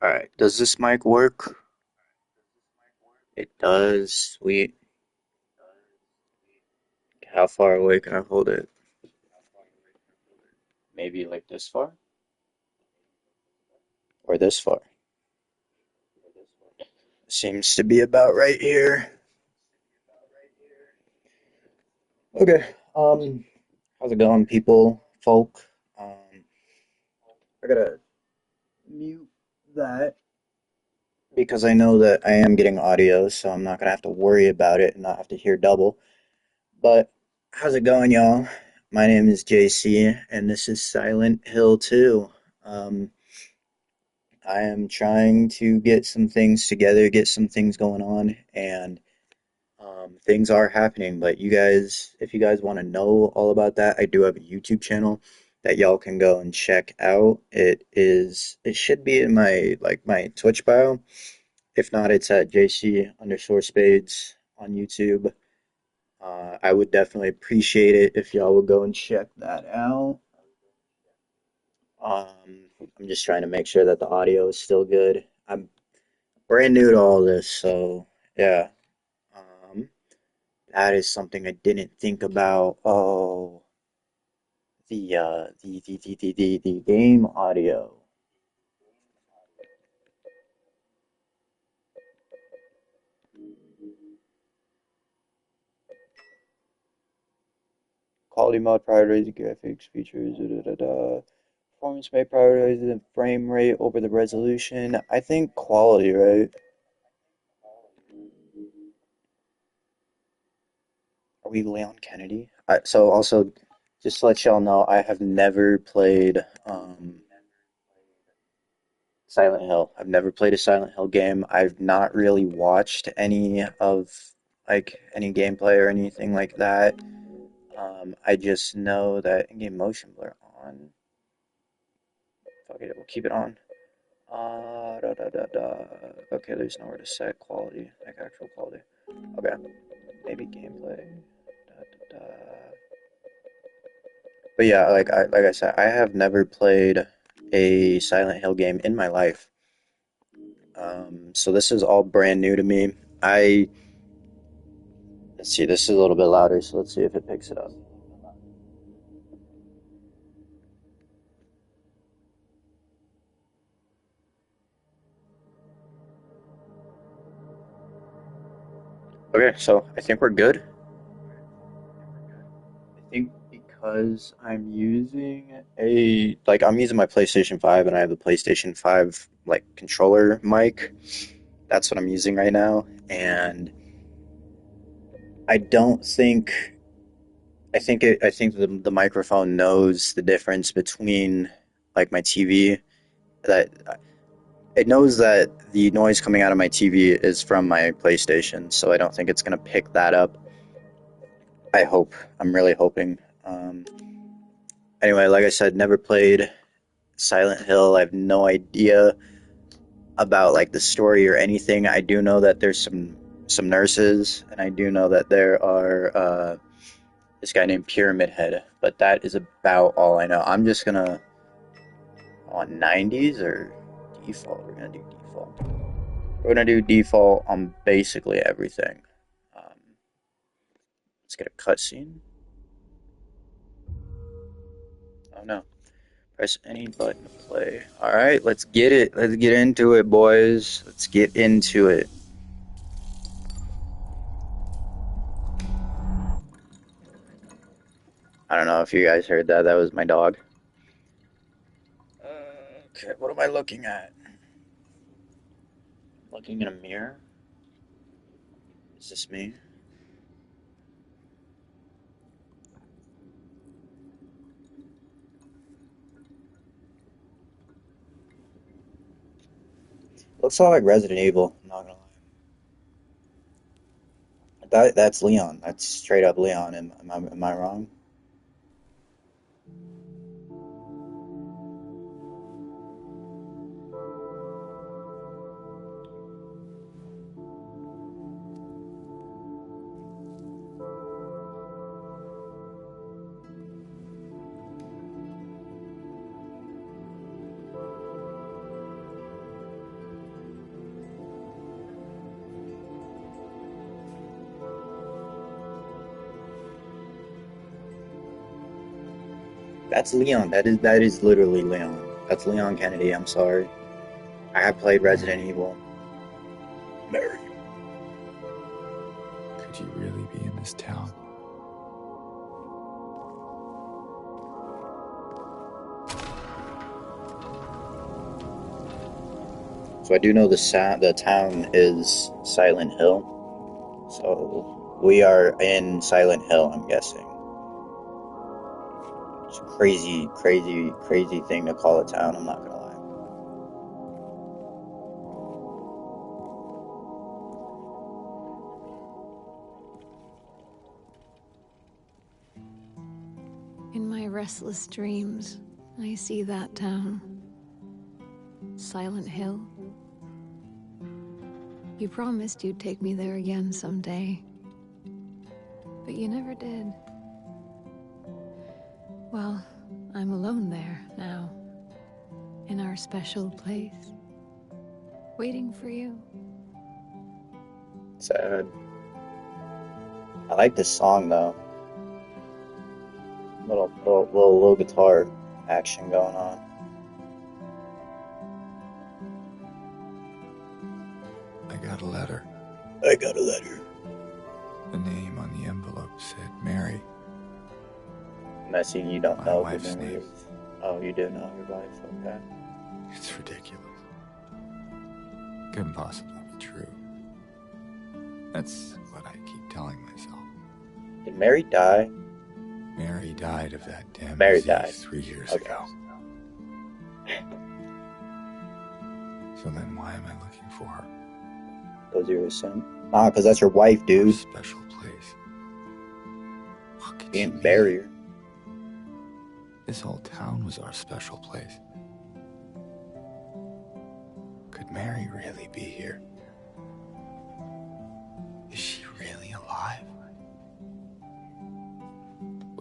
Alright, does this mic work? It does. Sweet. How far away can I hold it? Maybe like this far? Or this far? Seems to be about right here. Okay. How's it going, people, folk? I gotta mute that because I know that I am getting audio, so I'm not gonna have to worry about it and not have to hear double. But how's it going, y'all? My name is JC, and this is Silent Hill 2. Um, I am trying to get some things together, get some things going on, and things are happening. But you guys, if you guys want to know all about that, I do have a YouTube channel that y'all can go and check out. It should be in my Twitch bio. If not, it's at JC underscore spades on YouTube. I would definitely appreciate it if y'all would go and check that out. I'm just trying to make sure that the audio is still good. I'm brand new to all this, so yeah. Um, that is something I didn't think about. Oh, the game audio. Quality mode prioritizes graphics features. Da, da, da, da. Performance may prioritize the frame rate over the resolution. I think quality, right? Are we Leon Kennedy? So also, just to let y'all know, I have never played Silent Hill. I've never played a Silent Hill game. I've not really watched any of any gameplay or anything like that. I just know that in-game motion blur on. Fuck it, we'll keep it on. Da, da, da, da. Okay, there's nowhere to set quality, like actual quality. Okay, maybe gameplay. Da, da, da. But yeah, like I said, I have never played a Silent Hill game in my life. So this is all brand new to me. I Let's see, this is a little bit louder, so let's see if it picks it up. Okay, so I think we're good. I think because I'm using my PlayStation 5 and I have the PlayStation 5 like controller mic. That's what I'm using right now, and I don't think I think the microphone knows the difference between like my TV that it knows that the noise coming out of my TV is from my PlayStation, so I don't think it's gonna pick that up. I hope. I'm really hoping. Um, anyway, like I said, never played Silent Hill. I have no idea about like the story or anything. I do know that there's some nurses, and I do know that there are this guy named Pyramid Head, but that is about all I know. I'm just gonna on 90s or default. We're gonna do default. We're gonna do default on basically everything. Um, let's get a cutscene. Oh no. Press any button to play. Alright, let's get it. Let's get into it, boys. Let's get into it. I don't know if you guys heard that. That was my dog. Okay, what am I looking at? Looking in a mirror? Is this me? Looks a lot like Resident Evil, I'm not gonna lie. That's Leon. That's straight up Leon. Am I wrong? That's Leon. That is literally Leon. That's Leon Kennedy. I'm sorry. I have played Mary, Resident Evil. Mary. could you really be in this town? So I do know the town is Silent Hill. So we are in Silent Hill, I'm guessing. It's a crazy, crazy, crazy thing to call a town, I'm not gonna lie. In my restless dreams, I see that town. Silent Hill. You promised you'd take me there again someday. But you never did. Well, I'm alone there now. In our special place. Waiting for you. Sad. I like this song though. Little guitar action going on. I got a letter. I got a letter. The name on the envelope said Mary. Messy, you don't My know wife's who Mary name. is. Oh, you do know your wife, okay. It's ridiculous. Couldn't possibly be true. That's what I keep telling myself. Did Mary die? Mary died of that damn Mary disease died. 3 years Okay. ago. So then why am I looking for her? Because you're a son? Nah, because that's your wife, Our dude. special place. What could she Being mean? barrier. This whole town was our special place. Could Mary really be here? Is she really alive?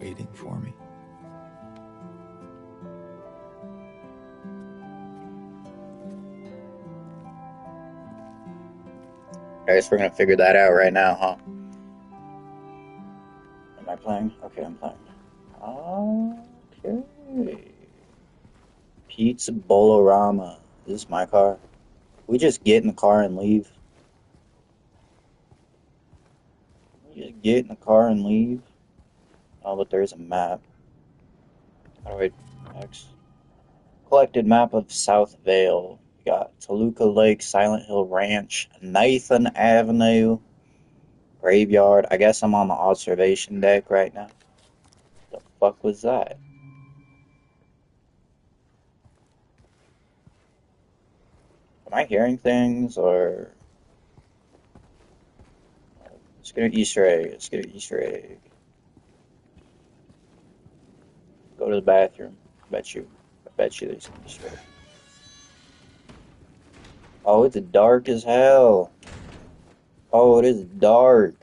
Waiting for me? I guess we're gonna figure that out right now, huh? Am I playing? Okay, I'm playing. Okay. Pizza Bolorama. Is this my car? We just get in the car and leave. We just get in the car and leave. Oh, but there's a map. How do I X? Collected map of South Vale. We got Toluca Lake, Silent Hill Ranch, Nathan Avenue, Graveyard. I guess I'm on the observation deck right now. The fuck was that? Am I hearing things or let's get an Easter egg. Let's get an Easter egg. Go to the bathroom. I bet you there's an Easter egg. Oh, it's dark as hell. Oh, it is dark.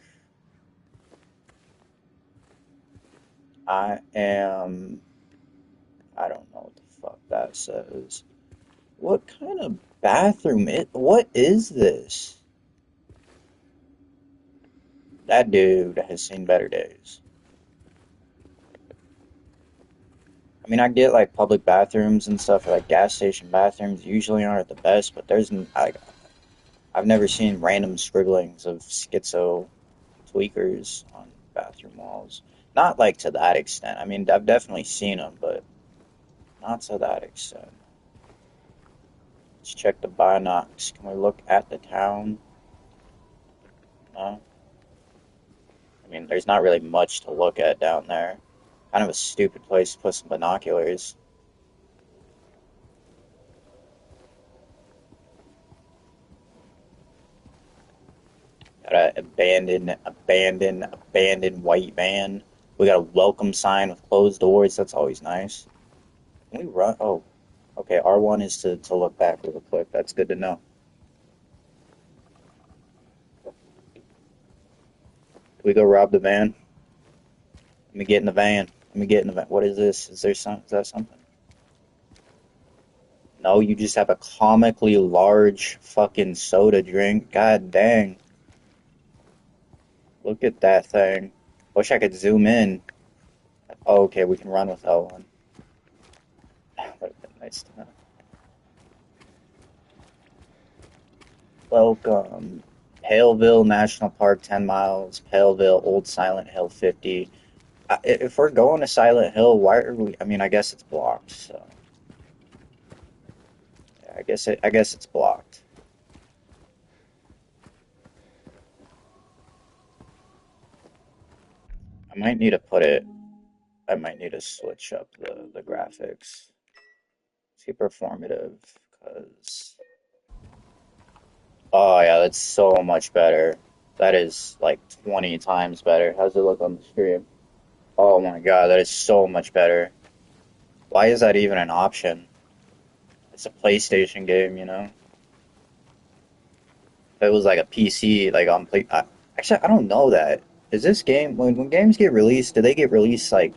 I am. I don't know what the fuck that says. What kind of bathroom what is this? That dude has seen better days. I mean, I get like public bathrooms and stuff, or like gas station bathrooms usually aren't the best, but I've never seen random scribblings of schizo tweakers on bathroom walls. Not like to that extent. I mean, I've definitely seen them, but not to that extent. Let's check the binocs. Can we look at the town? No. I mean, there's not really much to look at down there. Kind of a stupid place to put some binoculars. Got a abandoned white van. We got a welcome sign with closed doors. That's always nice. Can we run? Oh, okay. R1 is to look back real quick. That's good to know. Can we go rob the van? Let me get in the van. Let me get in the van. What is this? Is that something? No, you just have a comically large fucking soda drink. God dang. Look at that thing. Wish I could zoom in. Oh, okay, we can run with L1. Nice to know. Welcome. Paleville National Park, 10 miles. Paleville, Old Silent Hill, 50. If we're going to Silent Hill, why are we? I mean, I guess it's blocked, so yeah, I guess it's blocked. I might need to put it. I might need to switch up the graphics. See performative, cause oh yeah, that's so much better. That is like 20 times better. How's it look on the screen? Oh my god, that is so much better. Why is that even an option? It's a PlayStation game, you know. If it was like a PC, like on play, actually, I don't know that. Is this game when games get released? Do they get released like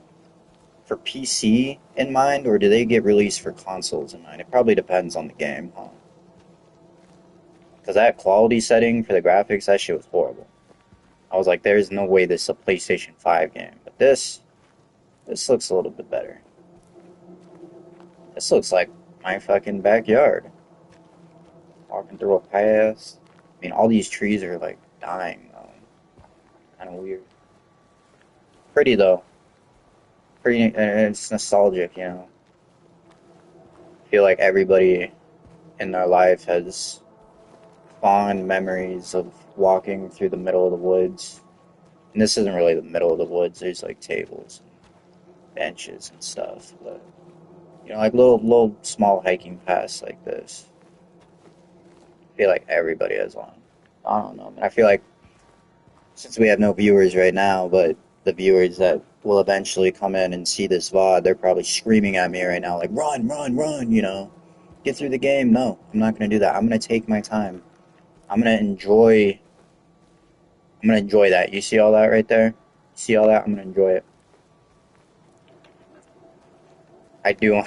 for PC in mind, or do they get released for consoles in mind? It probably depends on the game, huh? Because that quality setting for the graphics, that shit was horrible. I was like, there's no way this is a PlayStation 5 game. But this looks a little bit better. This looks like my fucking backyard. Walking through a path. I mean, all these trees are like dying though. Kind of weird. Pretty though. Pretty, and it's nostalgic, you know. I feel like everybody in their life has fond memories of walking through the middle of the woods. And this isn't really the middle of the woods. There's like tables and benches and stuff, but you know, like little small hiking paths like this. I feel like everybody has one. I don't know, man. I feel like since we have no viewers right now, but the viewers that will eventually come in and see this VOD, they're probably screaming at me right now, like, run, run, run, you know, get through the game. No, I'm not going to do that. I'm going to take my time. I'm going to enjoy, I'm going to enjoy that. You see all that right there? See all that? I'm going to enjoy it. I do.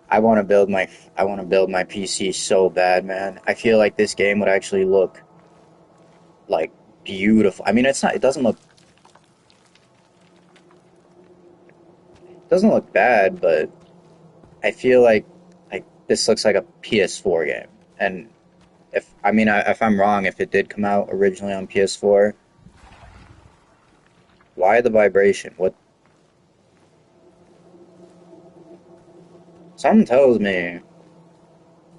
I want to build my PC so bad, man. I feel like this game would actually look like beautiful. I mean, it doesn't look bad, but I feel like this looks like a PS4 game. And if I'm wrong, if it did come out originally on PS4, why the vibration? What something tells me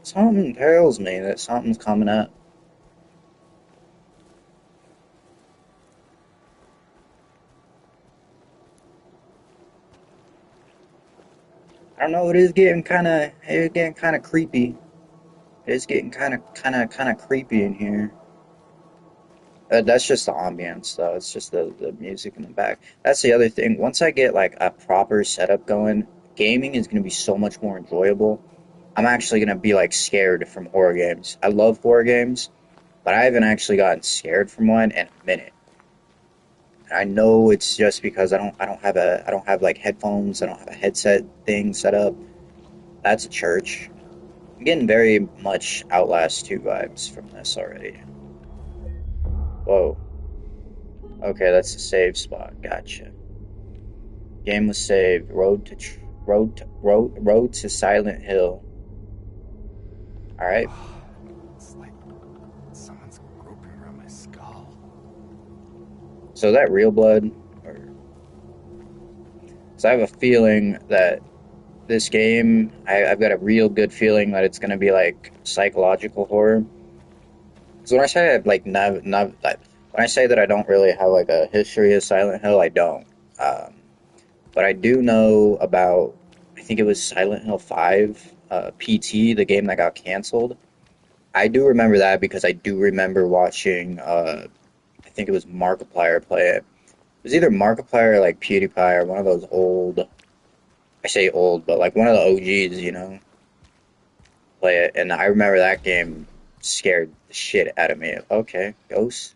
something tells me that something's coming up. I don't know, it is getting kinda creepy. It is getting kinda creepy in here. That's just the ambience, though. It's just the music in the back. That's the other thing. Once I get like a proper setup going, gaming is going to be so much more enjoyable. I'm actually going to be like scared from horror games. I love horror games, but I haven't actually gotten scared from one in a minute. And I know it's just because I don't have like headphones. I don't have a headset thing set up. That's a church. I'm getting very much Outlast 2 vibes from this already. Whoa. Okay, that's the save spot. Gotcha. Game was saved. Road to Silent Hill. All right. It's like someone's groping around my skull. So is that real blood, or? So I have a feeling that this game, I've got a real good feeling that it's going to be like psychological horror. So when I say I have like like, when I say that I don't really have like a history of Silent Hill, I don't. Um, but I do know about. I think it was Silent Hill 5, PT, the game that got canceled. I do remember that because I do remember watching. I think it was Markiplier play it. It was either Markiplier or like PewDiePie or one of those old. I say old, but like one of the OGs, you know, play it. And I remember that game scared the shit out of me. Okay, ghost.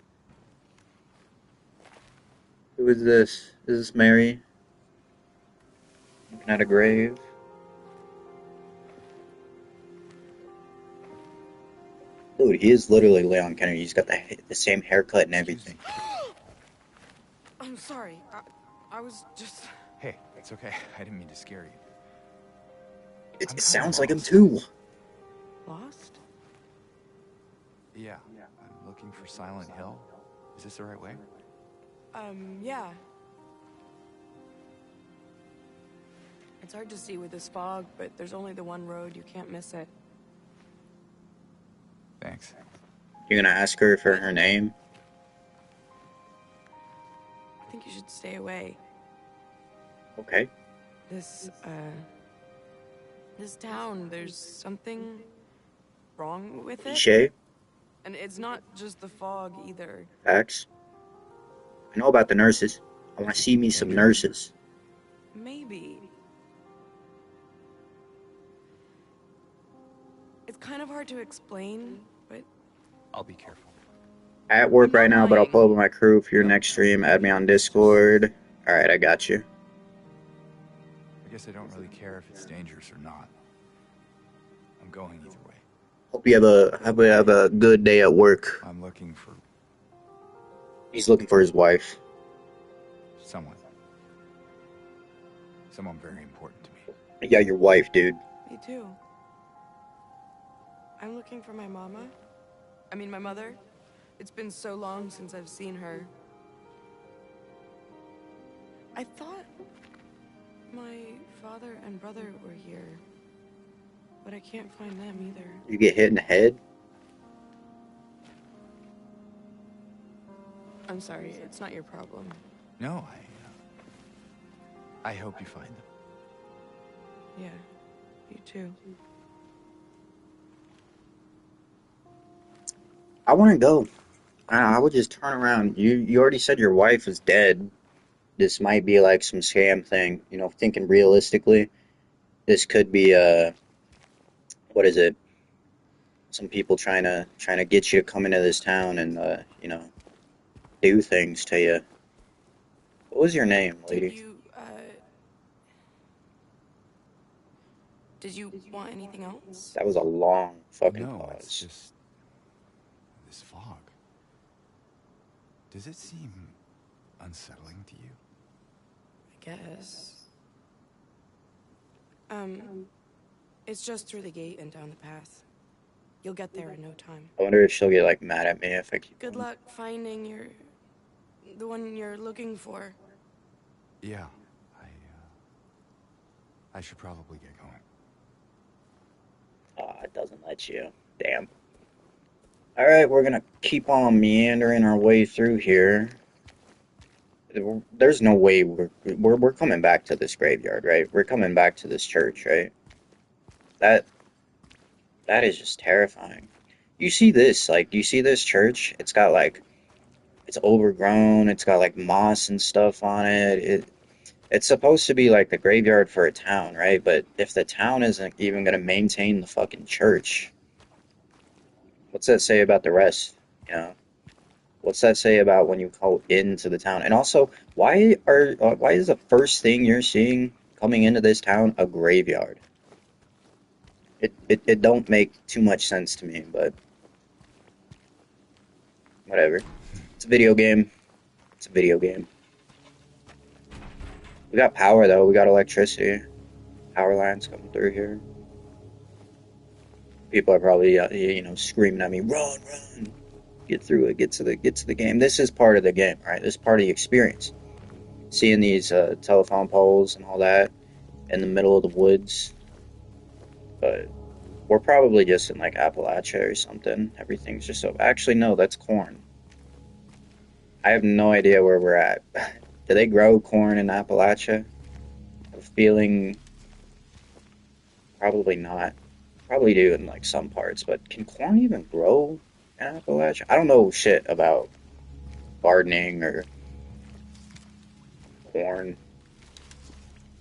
Who is this? Is this Mary looking at a grave? Dude, he is literally Leon Kennedy. He's got the same haircut and Excuse everything. me. I'm sorry. I was just... Hey, it's okay. I didn't mean to scare you. It, I'm it kinda sounds like him lost. too. Lost? Yeah, I'm looking for Silent Hill. Is this the right way? Yeah. It's hard to see with this fog, but there's only the one road. You can't miss it. Thanks. You're gonna ask her for Wait. her name? I think you should stay away. Okay. This, this town, there's something wrong with it. Cliche? And it's not just the fog either. Facts? I know about the nurses. I wanna see me some Danger? nurses. Maybe. It's kind of hard to explain, but I'll be careful. At work I'm right not now, but I'll lying. pull up with my crew for your No, next stream. Add me on it's just- Discord. Alright, I got you. I guess I don't really care if it's dangerous or not. I'm going either way. Hope you have a good day at work. I'm looking for He's looking for his wife. someone. Someone very important to me. Yeah, your wife, dude. Me too. I'm looking for my mama. I mean, my mother. It's been so long since I've seen her. I thought my father and brother were here, but I can't find them either. You get hit in the head? I'm sorry, it's not your problem. No, I hope you find them. Yeah, you too. I want to go. I would just turn around. You already said your wife is dead. This might be like some scam thing. You know, thinking realistically, this could be what is it? Some people trying to get you to come into this town and you know, do things to you. What was your name, Did lady? you want anything else? That was a long fucking No, it's pause. just this fog. Does it seem unsettling to you? I guess. It's just through the gate and down the path. You'll get there in no time. I wonder if she'll get like mad at me if I keep Good going. luck finding the one you're looking for. Yeah, I should probably get going. It doesn't let you. Damn. Alright, we're gonna keep on meandering our way through here. There's no way we're coming back to this graveyard, right? We're coming back to this church, right? That that is just terrifying. You see this, like, you see this church? It's got like it's overgrown, it's got like moss and stuff on it. It's supposed to be like the graveyard for a town, right? But if the town isn't even gonna maintain the fucking church, what's that say about the rest? You know? What's that say about when you go into the town? And also, why is the first thing you're seeing coming into this town a graveyard? It don't make too much sense to me, but whatever. It's a video game. It's a video game. We got power though. We got electricity. Power lines coming through here. People are probably you know, screaming at me, "Run, run! Get through it. Get to the game." This is part of the game, right? This is part of the experience. Seeing these telephone poles and all that in the middle of the woods, but we're probably just in like Appalachia or something. Everything's just so. Actually, no, that's corn. I have no idea where we're at. Do they grow corn in Appalachia? I have a feeling probably not. Probably do in like some parts, but can corn even grow in Appalachia? I don't know shit about gardening or corn.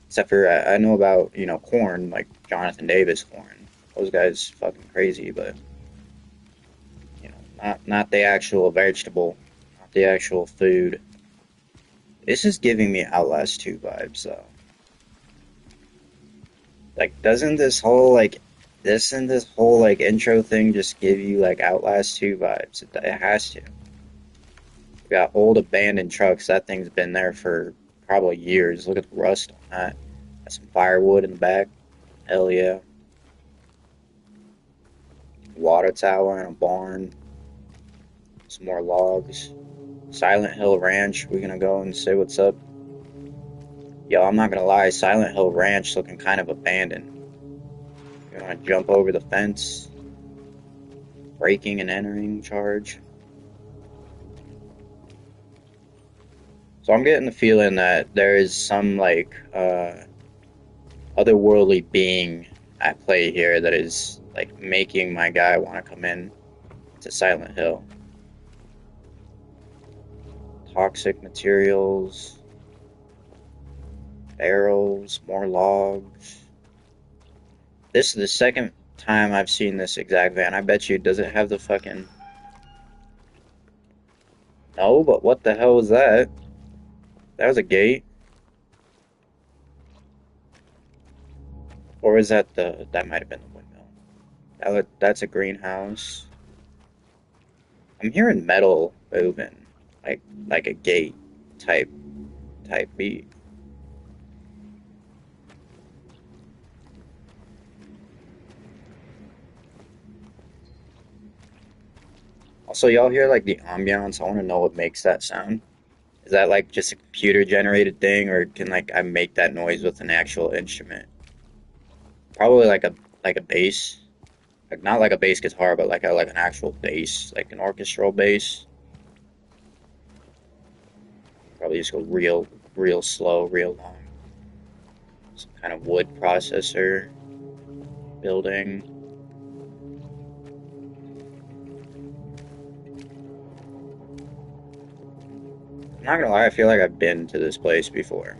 Except for I know about, you know, corn, like Jonathan Davis corn. Those guys fucking crazy, but you know, not the actual vegetable, not the actual food. This is giving me Outlast 2 vibes though. Like, doesn't this whole like intro thing just give you like Outlast 2 vibes? It has to. We got old abandoned trucks. That thing's been there for probably years. Look at the rust on that. Got some firewood in the back. Hell yeah. Water tower and a barn. Some more logs. Silent Hill Ranch. We're gonna go and say what's up. Yo, I'm not gonna lie, Silent Hill Ranch looking kind of abandoned. You wanna jump over the fence? Breaking and entering charge. So I'm getting the feeling that there is some like otherworldly being at play here that is like making my guy want to come in to Silent Hill. Toxic materials, barrels, more logs. This is the second time I've seen this exact van. I bet you, does it have the fucking... No, but what the hell was that? That was a gate. Or is that the... That might have been the windmill. That's a greenhouse. I'm hearing metal moving. Like a gate type beat. Also, y'all hear like the ambiance? I want to know what makes that sound. Is that like just a computer generated thing, or can like I make that noise with an actual instrument? Probably like a bass. Like not like a bass guitar, but like an actual bass, like an orchestral bass. Probably just go real slow, real long. Some kind of wood processor building. I'm not gonna lie, I feel like I've been to this place before.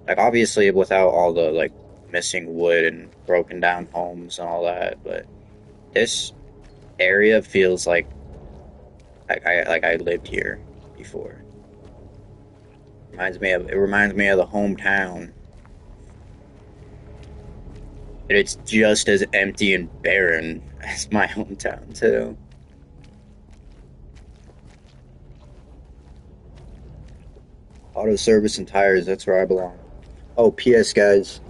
Like obviously without all the like missing wood and broken down homes and all that, but this area feels like I lived here before. It reminds me of the hometown. And it's just as empty and barren as my hometown too. Auto service and tires, that's where I belong. Oh, P.S. guys,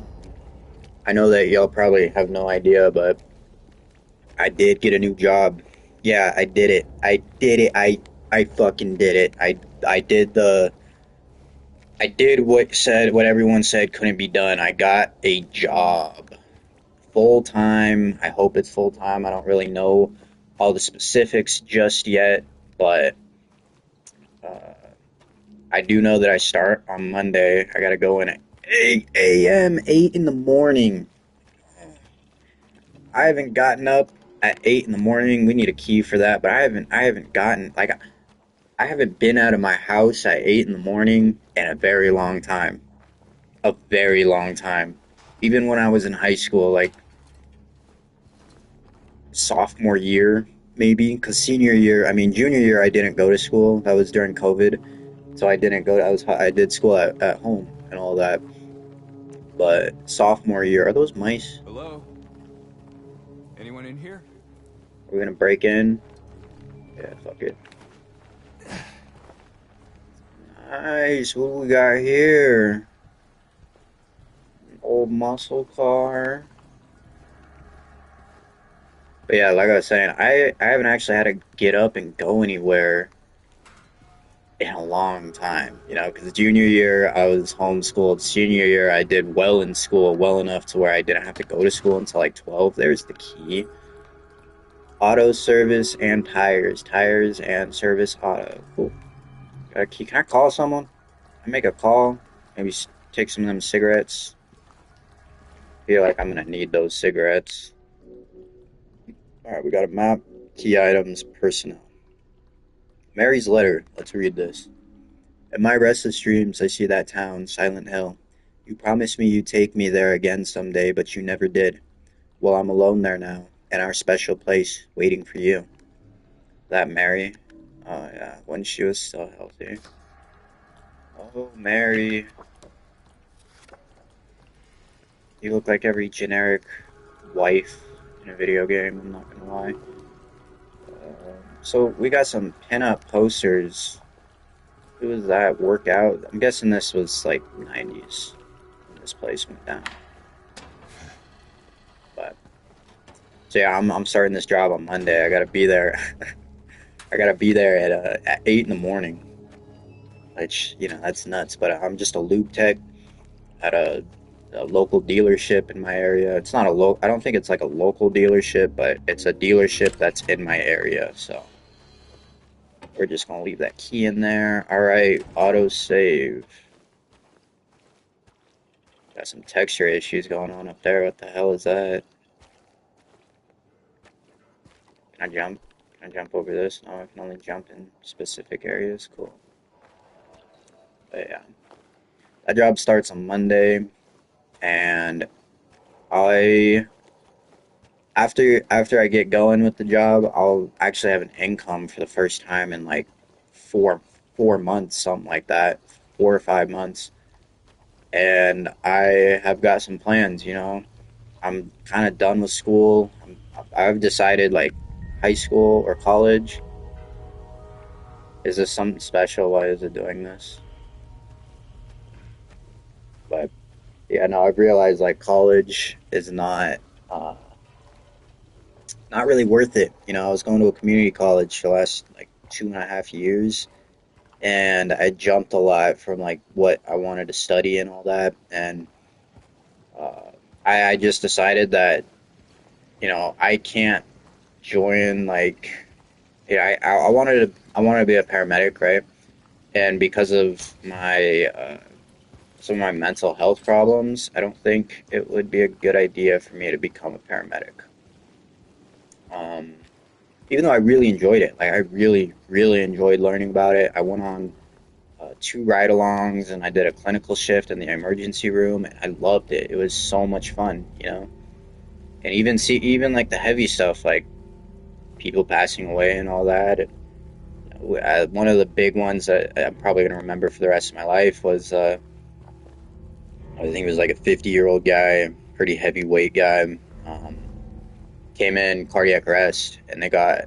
I know that y'all probably have no idea, but I did get a new job. Yeah, I did it. I did it. I fucking did it. I did what everyone said couldn't be done. I got a job. Full time. I hope it's full time. I don't really know all the specifics just yet, but uh, I do know that I start on Monday. I gotta go in at 8 a.m., 8 in the morning. I haven't gotten up at 8 in the morning. We need a key for that, but I haven't gotten, like, I haven't been out of my house at 8 in the morning in a very long time. A very long time. Even when I was in high school, like, sophomore year, maybe, because junior year I didn't go to school. That was during COVID. So I didn't go. I did school at home and all that. But sophomore year, are those mice? Hello? Anyone in here? Are we gonna break in? Yeah, fuck it. Nice. What do we got here? An old muscle car. But yeah, like I was saying, I haven't actually had to get up and go anywhere in a long time, because junior year I was homeschooled. Senior year I did well in school, well enough to where I didn't have to go to school until like 12. There's the key. Auto service and tires. Tires and service auto. Cool. Got a key. Can I call someone? I make a call. Maybe take some of them cigarettes. Feel like I'm gonna need those cigarettes. Alright, we got a map. Key items. Personnel. Mary's letter. Let's read this. In my restless dreams, I see that town, Silent Hill. You promised me you'd take me there again someday, but you never did. Well, I'm alone there now, in our special place, waiting for you. That Mary? Oh, yeah, when she was still healthy. Oh, Mary. You look like every generic wife in a video game, I'm not gonna lie. So, we got some pinup posters. Who was that? Workout? I'm guessing this was like 90s when this place went down. But So yeah, I'm starting this job on Monday. I gotta be there. I gotta be there at 8 in the morning, which that's nuts. But I'm just a lube tech at a local dealership in my area. It's not a I don't think it's like a local dealership, but it's a dealership that's in my area. So we're just gonna leave that key in there. All right, auto save. Got some texture issues going on up there. What the hell is that? Can I jump? Can I jump over this? No, I can only jump in specific areas. Cool. But yeah, that job starts on Monday, and I after I get going with the job, I'll actually have an income for the first time in like four months, something like that, 4 or 5 months. And I have got some plans. I'm kind of done with school. I've decided like high school or college. Is this something special? Why is it doing this? But yeah, no, I've realized like college is not really worth it. I was going to a community college for the last like 2.5 years, and I jumped a lot from like what I wanted to study and all that. And uh, I just decided that I can't join like I wanted to be a paramedic, right? And because of my some of my mental health problems, I don't think it would be a good idea for me to become a paramedic. Um, Even though I really enjoyed it, like I really, really enjoyed learning about it. I went on two ride-alongs and I did a clinical shift in the emergency room, and I loved it. It was so much fun. And even like the heavy stuff, like people passing away and all that. One of the big ones that I'm probably gonna remember for the rest of my life was I think it was like a 50-year-old guy, pretty heavyweight guy. Um, Came in cardiac arrest, and they got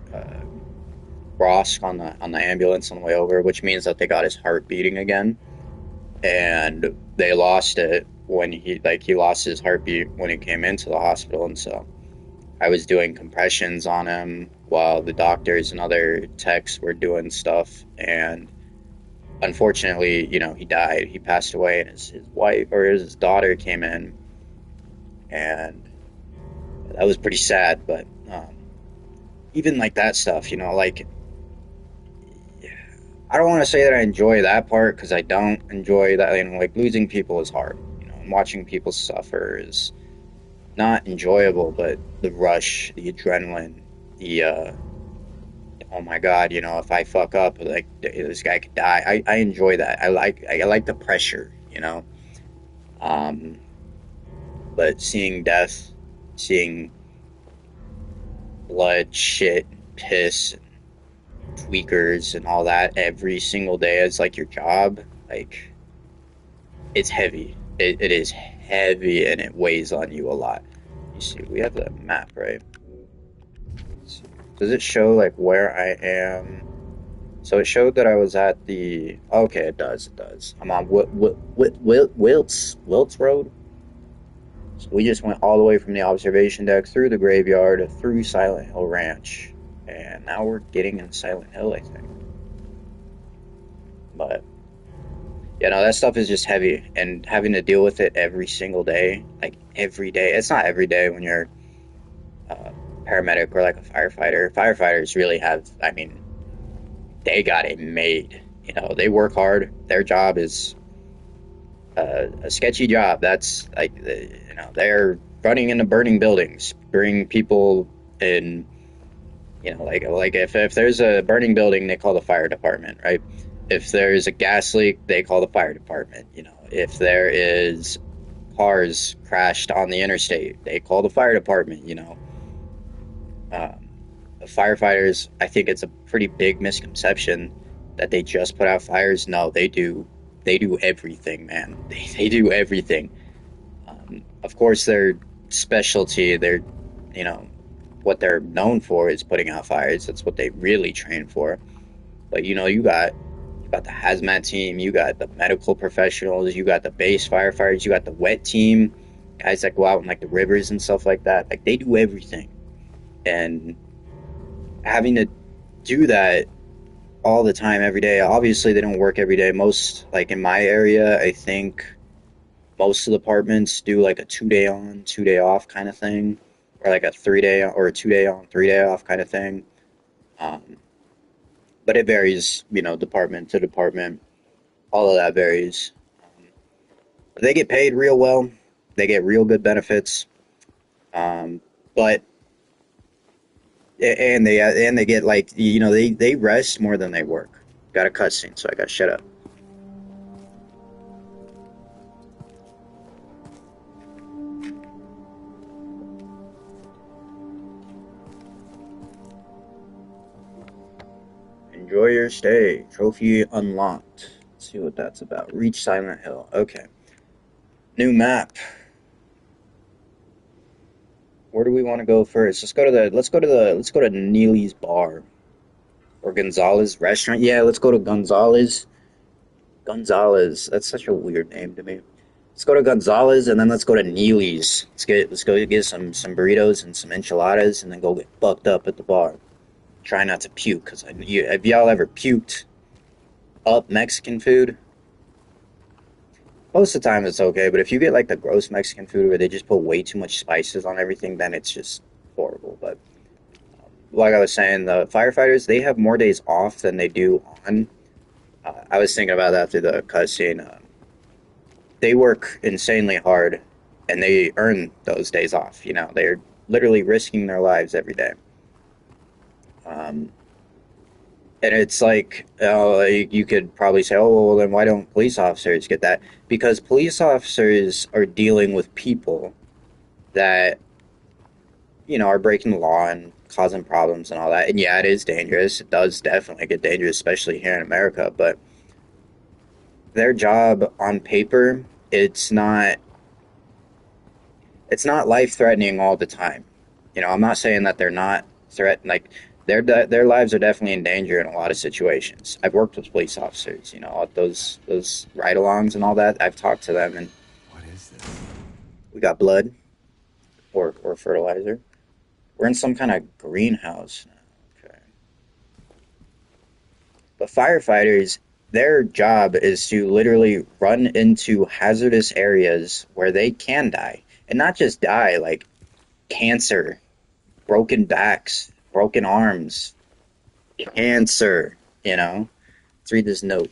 Rosk on the ambulance on the way over, which means that they got his heart beating again, and they lost it when he lost his heartbeat when he came into the hospital. And so I was doing compressions on him while the doctors and other techs were doing stuff, and unfortunately, he died. He passed away, and his wife or his daughter came in, and that was pretty sad. But even like that stuff, like I don't want to say that I enjoy that part because I don't enjoy that. Like losing people is hard, and watching people suffer is not enjoyable. But the rush, the adrenaline, the oh my god, if I fuck up, like this guy could die. I enjoy that. I like the pressure. Um, but seeing death, seeing blood, shit, piss, tweakers, and all that every single day as like your job, like it's heavy. It is heavy and it weighs on you a lot. You see, we have the map, right? Does it show like where I am? So it showed that I was at the. Okay, it does. It does. I'm on Wiltz Road. So we just went all the way from the observation deck through the graveyard through Silent Hill Ranch, and now we're getting in Silent Hill, I think. But yeah, no, that stuff is just heavy, and having to deal with it every single day, like every day. It's not every day when you're a paramedic or like a firefighter. Firefighters really have, I mean, they got it made. They work hard. Their job is a sketchy job. That's like, they're running into burning buildings, bring people in. Like if there's a burning building, they call the fire department, right? If there's a gas leak, they call the fire department. If there is cars crashed on the interstate, they call the fire department. Um, the firefighters, I think it's a pretty big misconception that they just put out fires. No, they do. They do everything, man. They do everything. Of course, their specialty, you know, what they're known for is putting out fires. That's what they really train for. But you got the hazmat team, you got the medical professionals, you got the base firefighters, you got the wet team, guys that go out in like the rivers and stuff like that. Like they do everything. and having to do that all the time, every day. Obviously, they don't work every day. Most, like in my area, I think most of the departments do like a 2 day on, 2 day off kind of thing, or like a 3 day or a 2 day on, 3 day off kind of thing. Um, but it varies, department to department. All of that varies. Um, they get paid real well. They get real good benefits. Um, but and they get like they rest more than they work. Got a cutscene, so I got to shut up. Enjoy your stay. Trophy unlocked. Let's see what that's about. Reach Silent Hill. Okay. New map. Where do we want to go first? Let's go to Neely's bar or Gonzalez restaurant. Yeah, let's go to Gonzalez. Gonzalez. That's such a weird name to me. Let's go to Gonzalez and then let's go to Neely's. Let's go get some burritos and some enchiladas and then go get fucked up at the bar. Try not to puke because have y'all ever puked up Mexican food? Most of the time it's okay, but if you get like the gross Mexican food where they just put way too much spices on everything, then it's just horrible. But like I was saying, the firefighters, they have more days off than they do on. I was thinking about that through the cutscene. They work insanely hard and they earn those days off. They're literally risking their lives every day. Um, and it's like, you could probably say, oh, well, then why don't police officers get that? Because police officers are dealing with people that, are breaking the law and causing problems and all that. And yeah, it is dangerous. It does definitely get dangerous, especially here in America. But their job on paper, it's not life threatening all the time. I'm not saying that they're not threat like their lives are definitely in danger in a lot of situations. I've worked with police officers, those ride-alongs and all that. I've talked to them, and What is this? we got blood or fertilizer. We're in some kind of greenhouse now. Okay. But firefighters, their job is to literally run into hazardous areas where they can die. And not just die, like cancer, broken backs, broken arms, cancer, you know? Let's read this note.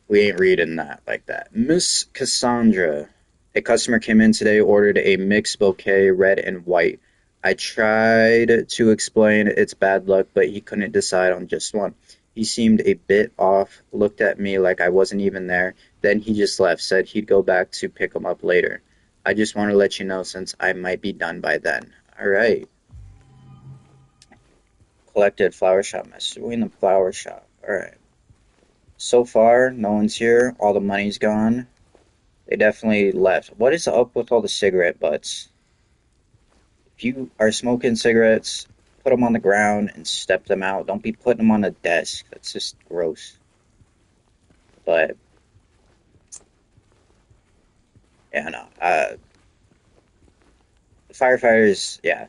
We ain't reading that like that. Miss Cassandra. A customer came in today, ordered a mixed bouquet, red and white. I tried to explain it's bad luck, but he couldn't decide on just one. He seemed a bit off, looked at me like I wasn't even there. Then he just left, said he'd go back to pick him up later. I just want to let you know since I might be done by then. Alright. Collected flower shop message. We're in the flower shop. Alright. So far, no one's here. All the money's gone. They definitely left. What is up with all the cigarette butts? If you are smoking cigarettes, put them on the ground and step them out. Don't be putting them on the desk. That's just gross. But yeah, no. Firefighters, yeah,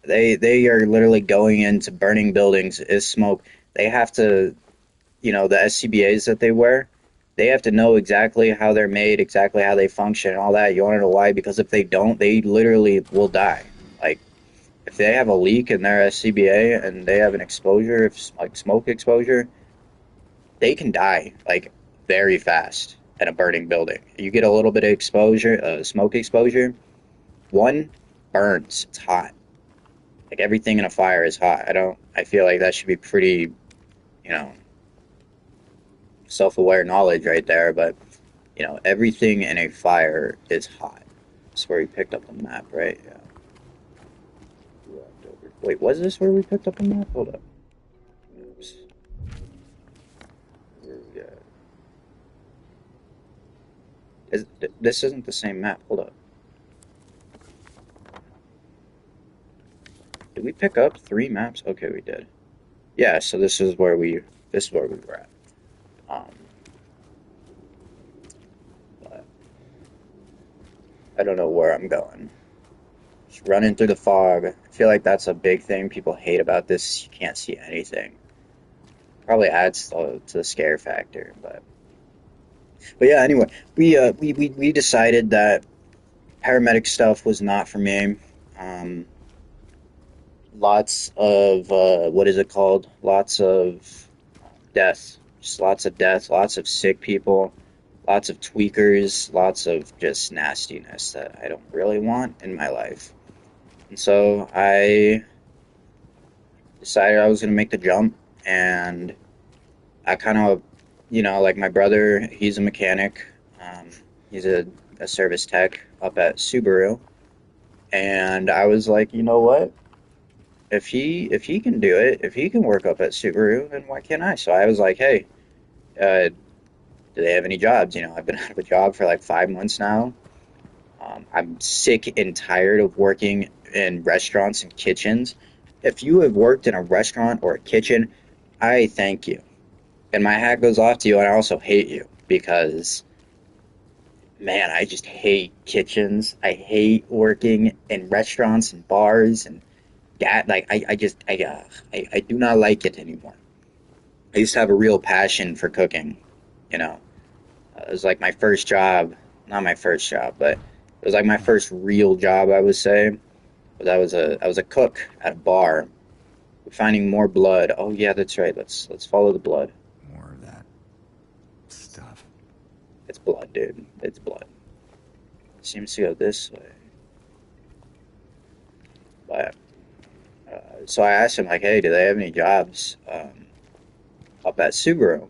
they are literally going into burning buildings. Is smoke. They have to, the SCBAs that they wear. They have to know exactly how they're made, exactly how they function, and all that. You want to know why? Because if they don't, they literally will die. Like, if they have a leak in their SCBA and they have an exposure, if like smoke exposure, they can die like very fast in a burning building. You get a little bit of exposure, smoke exposure, one burns. It's hot. Like everything in a fire is hot. I feel like that should be pretty, you know, self-aware knowledge right there, but everything in a fire is hot. That's where we picked up the map, right? Yeah. Wait, was this where we picked up the map? Hold up. Oops. Where we at? This isn't the same map. Hold up. Did we pick up 3 maps? Okay, we did. Yeah, so this is where we were at. Um, but I don't know where I'm going. Just running through the fog. I feel like that's a big thing people hate about this. You can't see anything. Probably adds to the scare factor, but yeah. Anyway, we decided that paramedic stuff was not for me. Um, Lots of what is it called? Lots of death, just lots of death, lots of sick people, lots of tweakers, lots of just nastiness that I don't really want in my life. And so I decided I was going to make the jump, and I kind of, like my brother, he's a mechanic. Um, he's a service tech up at Subaru, and I was like, you know what? If he can do it, if he can work up at Subaru, then why can't I? So I was like, hey, do they have any jobs? I've been out of a job for like 5 months now. I'm sick and tired of working in restaurants and kitchens. If you have worked in a restaurant or a kitchen, I thank you. And my hat goes off to you, and I also hate you because, man, I just hate kitchens. I hate working in restaurants and bars and like I just I do not like it anymore. I used to have a real passion for cooking. You know, it was like my first job, not my first job, but it was like my first real job, I would say. But I was a cook at a bar, finding more blood. Oh yeah, that's right. Let's follow the blood. More of that stuff. It's blood, dude. It's blood. It seems to go this way. But so I asked him like, hey, do they have any jobs up at Subaru?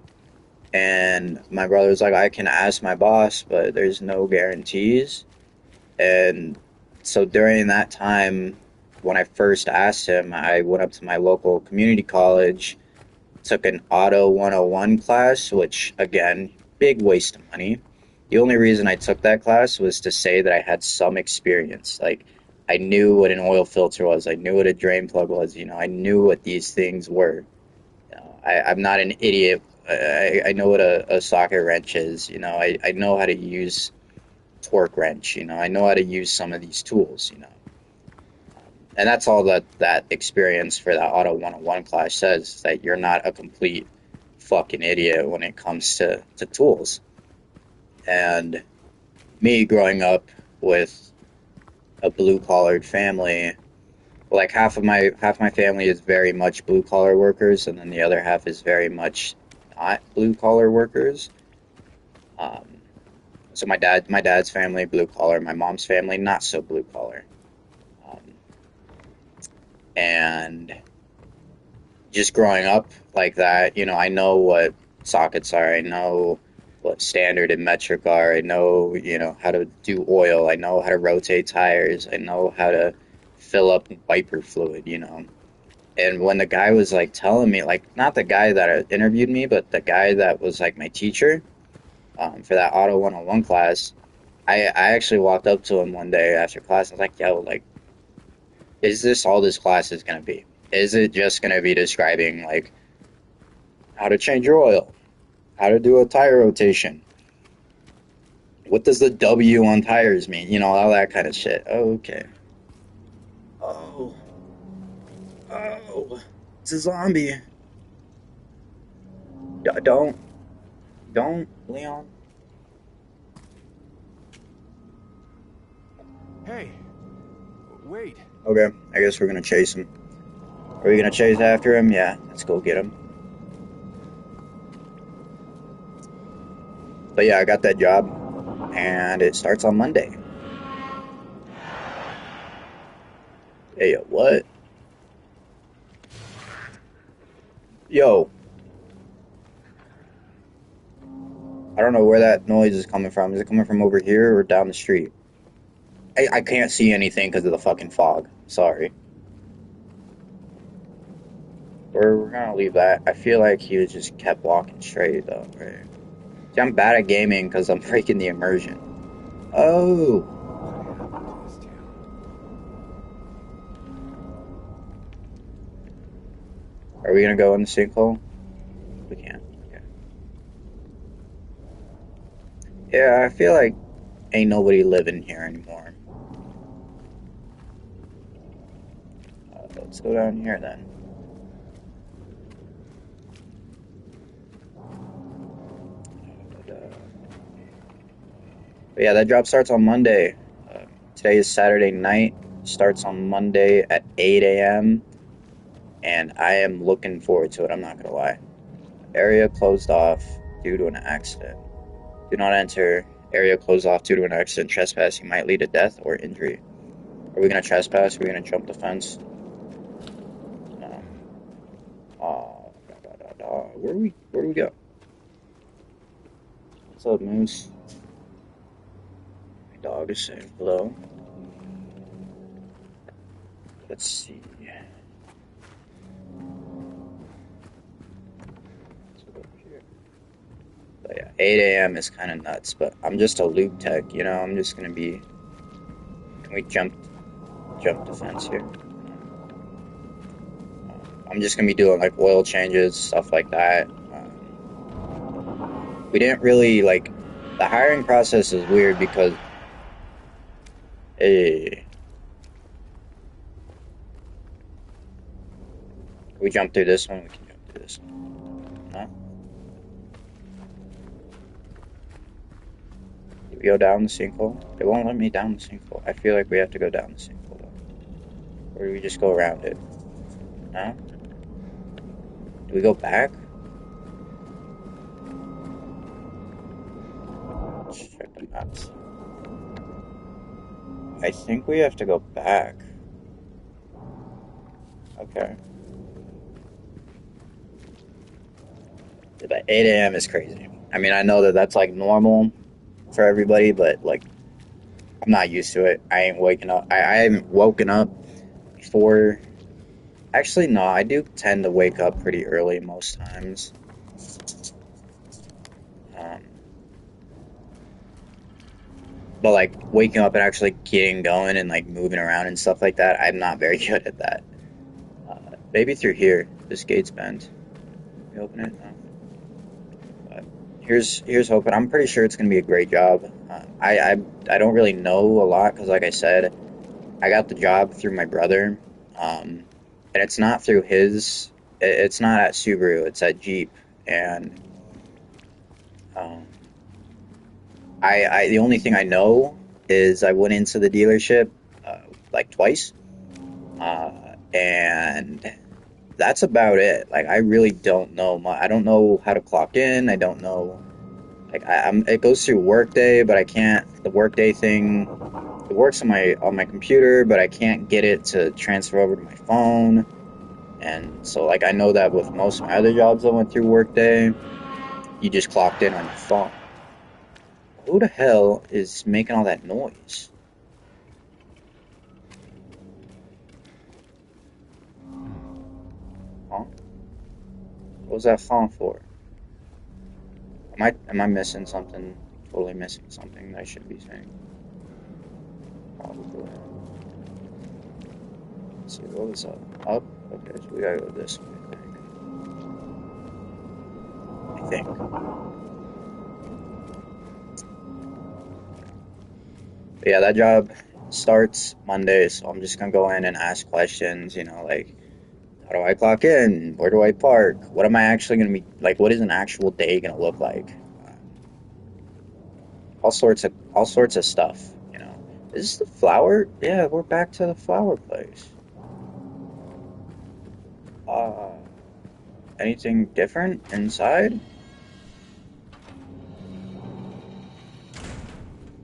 And my brother was like, I can ask my boss, but there's no guarantees. And so during that time, when I first asked him, I went up to my local community college, took an Auto 101 class, which, again, big waste of money. The only reason I took that class was to say that I had some experience. Like, I knew what an oil filter was, I knew what a drain plug was, I knew what these things were. I'm not an idiot. I know what a socket wrench is. I know how to use torque wrench. I know how to use some of these tools. And that's all that experience for that Auto 101 class says, is that you're not a complete fucking idiot when it comes to tools. And me growing up with a blue collared family, like half my family is very much blue collar workers, and then the other half is very much not blue collar workers. Um, so my dad's family blue collar, my mom's family not so blue collar, um, and just growing up like that, I know what sockets are. I know what standard and metric are. I know, how to do oil. I know how to rotate tires. I know how to fill up wiper fluid. And when the guy was like telling me, like, not the guy that interviewed me, but the guy that was like my teacher for that Auto 101 class, I actually walked up to him one day after class. I was like, yo, like, is this all this class is going to be? Is it just going to be describing, like, how to change your oil, how to do a tire rotation? What does the W on tires mean? All that kind of shit. Oh, okay. Oh, oh, it's a zombie. Don't, Leon. Hey, wait. Okay, I guess we're gonna chase him. Are we gonna chase after him? Yeah, let's go get him. But yeah, I got that job, and it starts on Monday. Hey, what? Yo, I don't know where that noise is coming from. Is it coming from over here or down the street? I can't see anything because of the fucking fog. Sorry. We're gonna leave that. I feel like he just kept walking straight though, right? See, I'm bad at gaming because I'm breaking the immersion. Oh, are we gonna go in the sinkhole? We can't. Okay. Yeah, I feel like ain't nobody living here anymore. Let's go down here then. But yeah, that job starts on Monday. Today is Saturday night. Starts on Monday at 8 a.m. And I am looking forward to it. I'm not gonna lie. Area closed off due to an accident. Do not enter. Area closed off due to an accident. Trespassing might lead to death or injury. Are we gonna trespass? Are we gonna jump the fence? No. Where do we go? What's up, Moose? My dog is saying hello. Let's see. But yeah, 8 a.m. is kind of nuts, but I'm just a loop tech, you know? I'm just gonna be... Can we jump the fence here? I'm just gonna be doing like oil changes, stuff like that. We didn't really like... The hiring process is weird because... Hey... Can we jump through this one? We can jump through this one. No? Do we go down the sinkhole? It won't let me down the sinkhole. I feel like we have to go down the sinkhole though. Or do we just go around it? No? Do we go back? Let's check the maps. I think we have to go back. Okay. But 8 a.m. is crazy. I mean, I know that that's like normal for everybody, but like, I'm not used to it. I ain't waking up. I haven't woken up before. Actually, no, I do tend to wake up pretty early most times. But like waking up and actually getting going and like moving around and stuff like that, I'm not very good at that. Maybe through here. This gate's bent. Can we open it? No. But here's hoping. I'm pretty sure it's gonna be a great job. I don't really know a lot because, like I said, I got the job through my brother, and it's not through his. It's not at Subaru. It's at Jeep, and um, the only thing I know is I went into the dealership like twice, and that's about it. Like I really don't know much. I don't know how to clock in. I don't know. Like it goes through Workday, but I can't. The Workday thing, it works on my computer, but I can't get it to transfer over to my phone. And so like I know that with most of my other jobs that went through Workday, you just clocked in on your phone. Who the hell is making all that noise? Huh? What was that phone for? Am I missing something? Totally missing something that I should be saying. Probably. Let's see, what was up? Up? Okay, so we gotta go this way, I think. But yeah, that job starts Monday, so I'm just gonna go in and ask questions, you know, like, how do I clock in? Where do I park? What am I actually gonna be, like, what is an actual day gonna look like? All sorts of stuff, you know. Is this the flower? Yeah, we're back to the flower place. Anything different inside?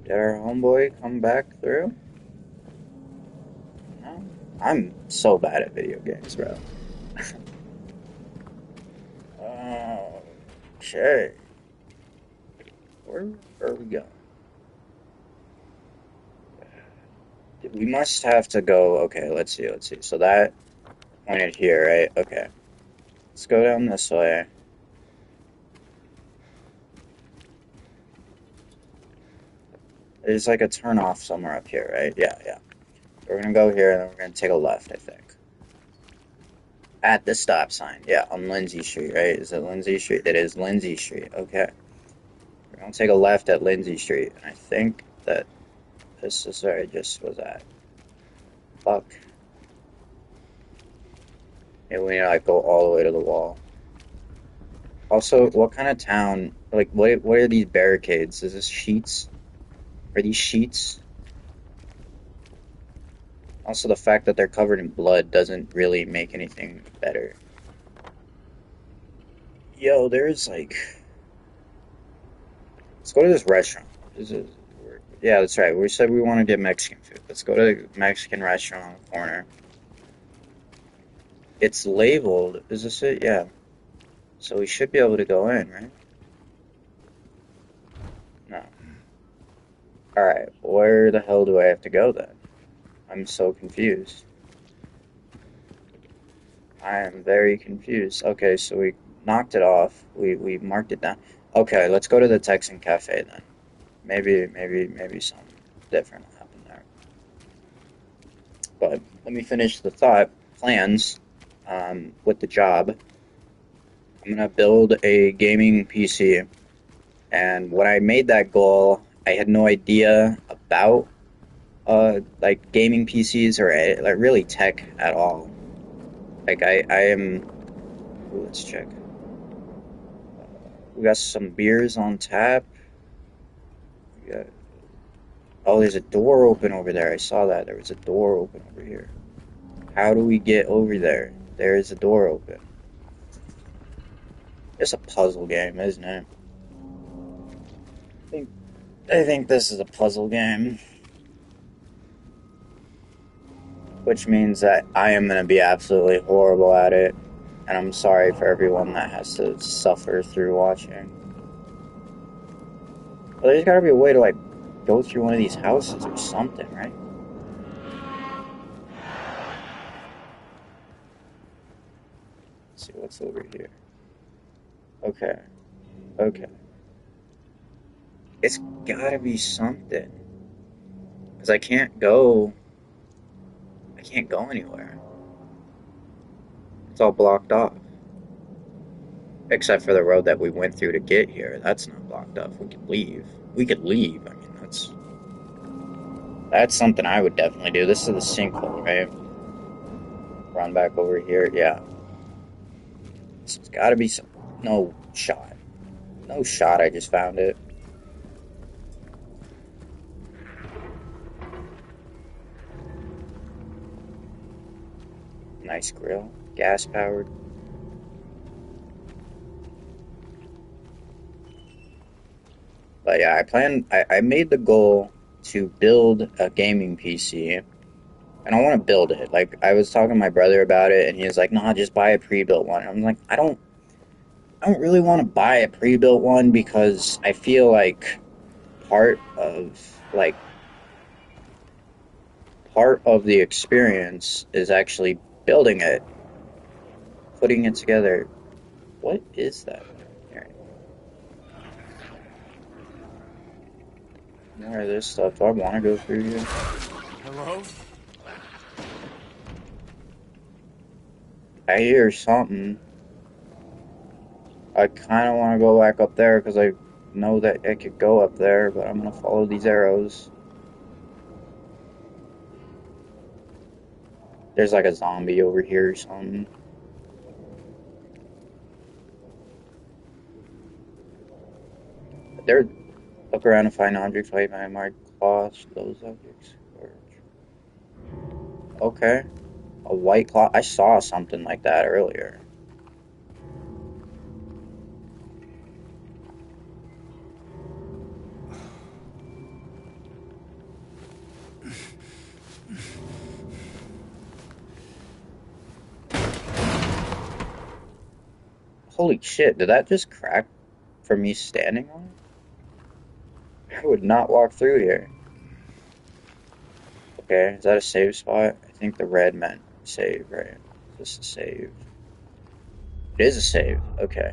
Did our homeboy come back through? No? I'm so bad at video games, bro. Okay. Where are we going? We must have to go. Okay, let's see. So that pointed here, right? Okay. Let's go down this way. There's like a turn off somewhere up here, right? Yeah. We're gonna go here and then we're gonna take a left, I think. At the stop sign. Yeah, on Lindsay Street, right? Is it Lindsay Street? It is Lindsay Street. Okay. We're gonna take a left at Lindsay Street. And I think that this is where I just was at. Fuck. And we need to like go all the way to the wall. Also, what kind of town? Like, what are these barricades? Is this sheets? Are these sheets? Also, the fact that they're covered in blood doesn't really make anything better. Yo, there's like, let's go to this restaurant. Is it? Yeah, that's right. We said we want to get Mexican food. Let's go to the Mexican restaurant on the corner. It's labeled. Is this it? Yeah. So we should be able to go in, right? No. Alright, where the hell do I have to go then? I'm so confused. I am very confused. Okay, so we knocked it off. We marked it down. Okay, let's go to the Texan Cafe then. Maybe something different will happen there. But let me finish the thought plans with the job. I'm gonna build a gaming PC, and when I made that goal, I had no idea about like gaming PCs or like really tech at all. Like I am. Ooh, let's check. We got some beers on tap. We got, oh, there's a door open over there. I saw that. There was a door open over here. How do we get over there? There is a door open. It's a puzzle game, isn't it? think I think this is a puzzle game, which means that I am going to be absolutely horrible at it, and I'm sorry for everyone that has to suffer through watching. But there's got to be a way to like go through one of these houses or something, right? Let's see what's over here. Okay, okay. It's gotta be something. Because I can't go. I can't go anywhere. It's all blocked off. Except for the road that we went through to get here. That's not blocked off. We could leave. We could leave. I mean, that's something I would definitely do. This is the sinkhole, right? Run back over here. Yeah. This has gotta be some. No shot. No shot. I just found it. Nice grill. Gas powered. But yeah, I made the goal to build a gaming PC, and I want to build it. Like, I was talking to my brother about it, and he was like, nah, just buy a pre-built one. I'm like, I don't really want to buy a pre-built one because I feel like part of, like, part of the experience is actually building it, putting it together. What is that? Here. More of this stuff. Do I want to go through here? Hello? I hear something. I kind of want to go back up there because I know that I could go up there, but I'm going to follow these arrows. There's like a zombie over here or something. There, look around and find objects like my marked cloths. Those objects. Okay. A white cloth. I saw something like that earlier. Holy shit, did that just crack from me standing on it? I would not walk through here. Okay, is that a save spot? I think the red meant save, right? Is this a save? It is a save, okay.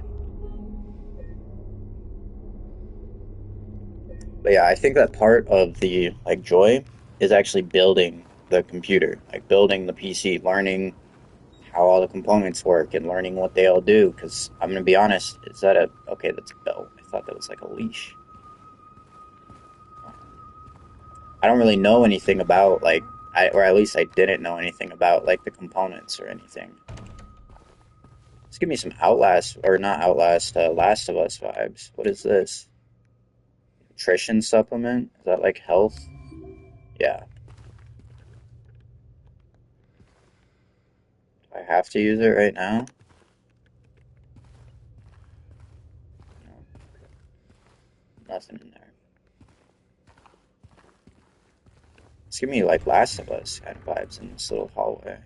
But yeah, I think that part of the like joy is actually building the computer, like building the PC, learning how all the components work and learning what they all do. Because I'm gonna be honest, is that a okay? That's a belt. I thought that was like a leash. I don't really know anything about like or at least I didn't know anything about like the components or anything. Let's give me some Outlast, or not Outlast, Last of Us vibes. What is this? Nutrition supplement? Is that like health? Yeah. Do I have to use it right now? No, nothing in there. Let's give me like Last of Us kind of vibes in this little hallway.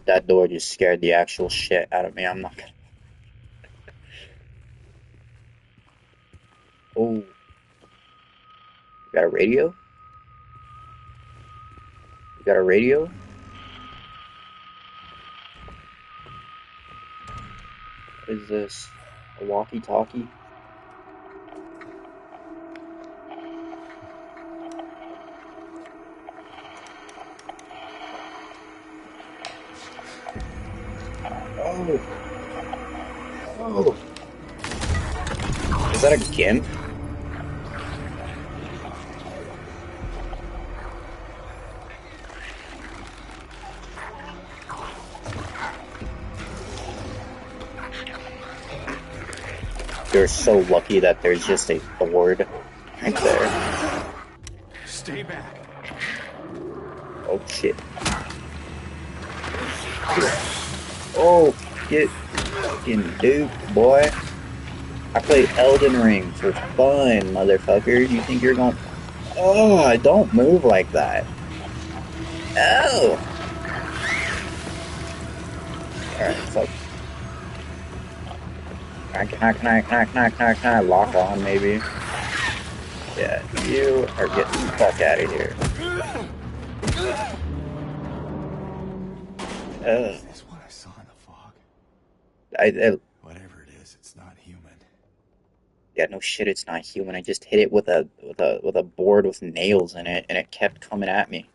That door just scared the actual shit out of me. I'm not gonna. Oh, you got a radio? You got a radio? What is this? A walkie-talkie? Oh, oh. Is that a gimp? You're so lucky that there's just a board right there. Stay back. Oh shit. Oh, get fucking duped, boy. I play Elden Ring for fun, motherfucker. You think you're going... Oh, don't move like that. Oh! Alright, fuck. Can I lock on, maybe? Yeah, you are getting the fuck out of here. Is this what I saw in the fog? Whatever it is, it's not human. Yeah, no shit, it's not human. I just hit it with a board with nails in it, and it kept coming at me.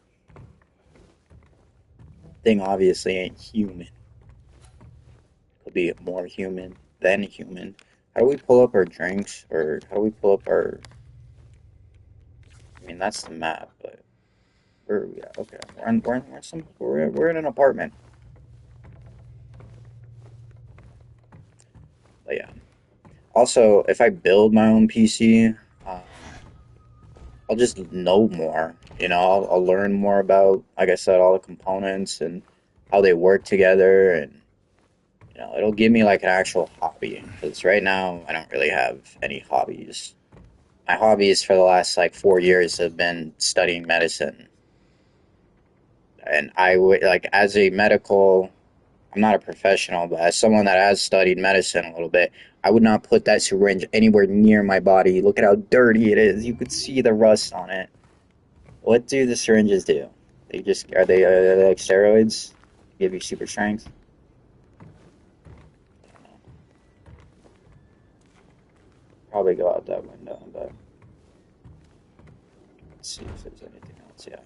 Thing obviously ain't human. Could be more human than human. How do we pull up our drinks, or how do we pull up our? I mean, that's the map, but where are we at? Okay, we're in an apartment. But yeah. Also, if I build my own PC, I'll just know more. You know, I'll learn more about, like I said, all the components and how they work together, and you know, it'll give me like an actual hobby. Because right now, I don't really have any hobbies. My hobbies for the last like 4 years have been studying medicine, and I would like as a medical. I'm not a professional, but as someone that has studied medicine a little bit, I would not put that syringe anywhere near my body. Look at how dirty it is. You could see the rust on it. What do the syringes do? They just are they like steroids? Give you super strength? I don't know. Probably go out that window, but let's see if there's anything else. Yeah,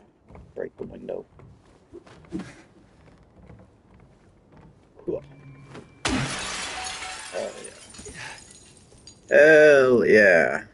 break the window. Cool. Oh yeah. Hell yeah.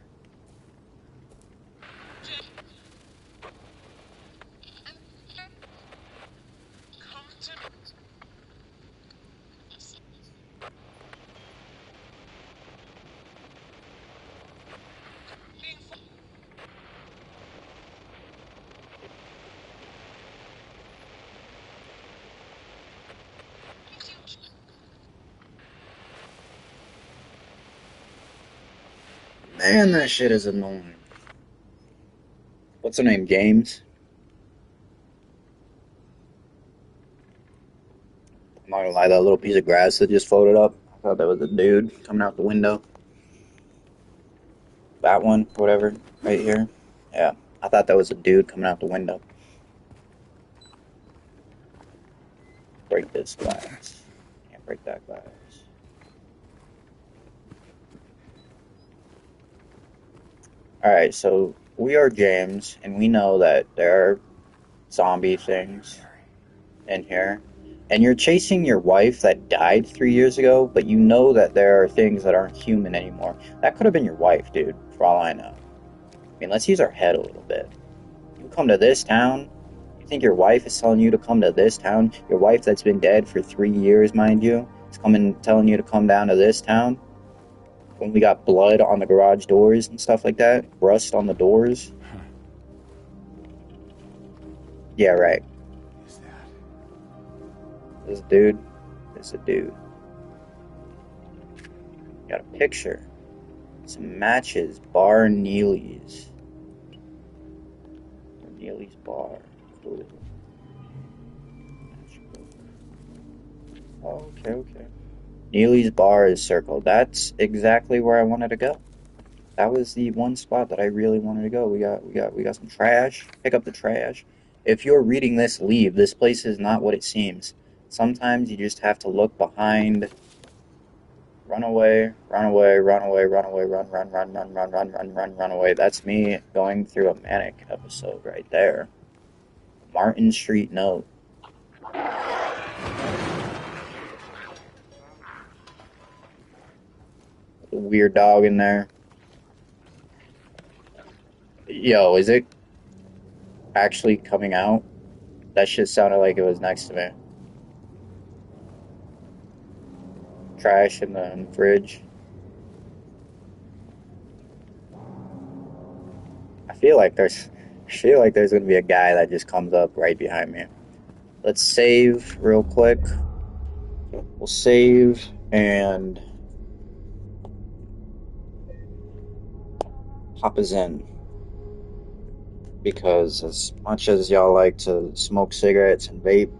Man, that shit is annoying. What's her name? Games? I'm not gonna lie, that little piece of grass that just floated up, I thought that was a dude coming out the window. That one, whatever, right here. Yeah, I thought that was a dude coming out the window. Break this glass. Can't break that glass. Alright, so we are James, and we know that there are zombie things in here. And you're chasing your wife that died 3 years ago, but you know that there are things that aren't human anymore. That could have been your wife, dude, for all I know. I mean, let's use our head a little bit. You come to this town, You think your wife is telling you to come to this town? Your wife that's been dead for 3 years, mind you, is coming telling you to come down to this town? When we got blood on the garage doors and stuff like that? Rust on the doors? Yeah, right. Is that? This dude is a dude. Got a picture. Some matches. Bar Neely's. Neely's Bar. Cool. Oh, okay. Neely's Bar is circled. That's exactly where I wanted to go. That was the one spot that I really wanted to go. We got some trash. Pick up the trash. If you're reading this, leave. This place is not what it seems. Sometimes you just have to look behind. Run away, run away, run away, run away, run away. That's me going through a manic episode right there. Martin Street Note. A weird dog in there. Yo, is it actually coming out? That shit sounded like it was next to me. Trash in the fridge. I feel like there's gonna be a guy that just comes up right behind me. Let's save real quick. We'll save and hop us in. Because as much as y'all like to smoke cigarettes and vape,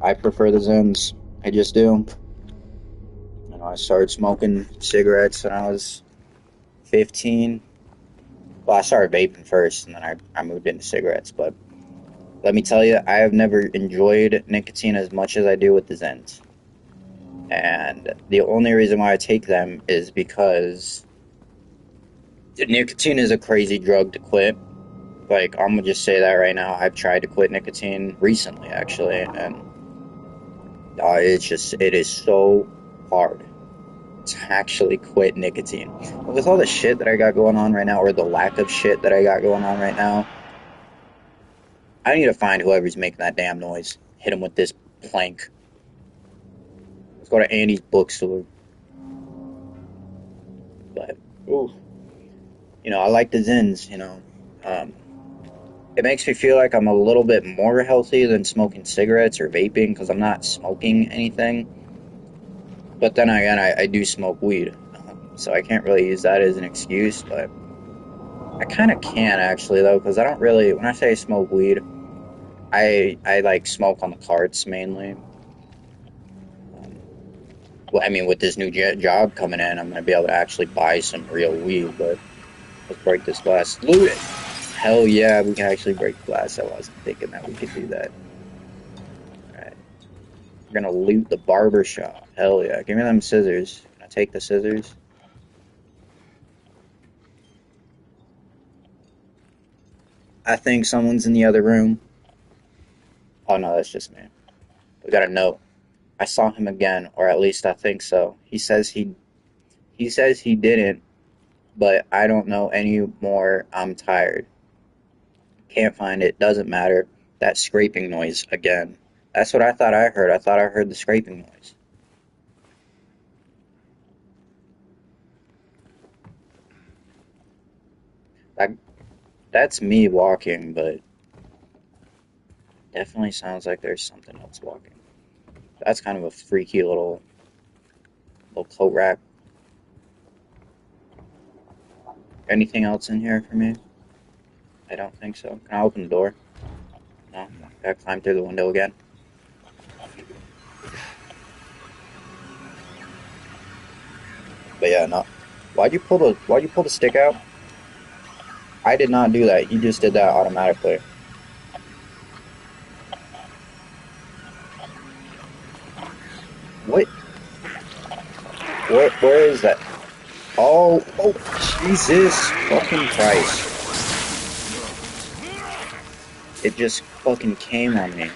I prefer the Zens. I just do. You know, I started smoking cigarettes when I was 15. Well, I started vaping first, and then I moved into cigarettes. But let me tell you, I have never enjoyed nicotine as much as I do with the Zens. And the only reason why I take them is because nicotine is a crazy drug to quit. Like, I'm gonna just say that right now. I've tried to quit nicotine recently, actually, and it is so hard to actually quit nicotine. With all the shit that I got going on right now, or the lack of shit that I got going on right now, I need to find whoever's making that damn noise. Hit him with this plank. Let's go to Andy's bookstore. But, ooh. You know, I like the Zens, you know. It makes me feel like I'm a little bit more healthy than smoking cigarettes or vaping because I'm not smoking anything. But then again, I do smoke weed. So I can't really use that as an excuse, but I kind of can actually, though, because I don't really, when I say smoke weed, I like smoke on the carts mainly. Well, I mean, with this new job coming in, I'm going to be able to actually buy some real weed, but let's break this glass. Loot it! Hell yeah, we can actually break glass. I wasn't thinking that we could do that. Alright. We're gonna loot the barber shop. Hell yeah. Give me them scissors. Can I take the scissors? I think someone's in the other room. Oh no, that's just me. We got a note. I saw him again, or at least I think so. He says he didn't, but I don't know anymore. I'm tired. Can't find it. Doesn't matter. That scraping noise again. That's what I thought I heard. I thought I heard the scraping noise. That's me walking, but definitely sounds like there's something else walking. That's kind of a freaky little coat rack. Anything else in here for me? I don't think so. Can I open the door? No. Gotta climb through the window again. But yeah, no. Why'd you pull the stick out? I did not do that. You just did that automatically. What? Where is that? Oh, Jesus fucking Christ. It just fucking came on me.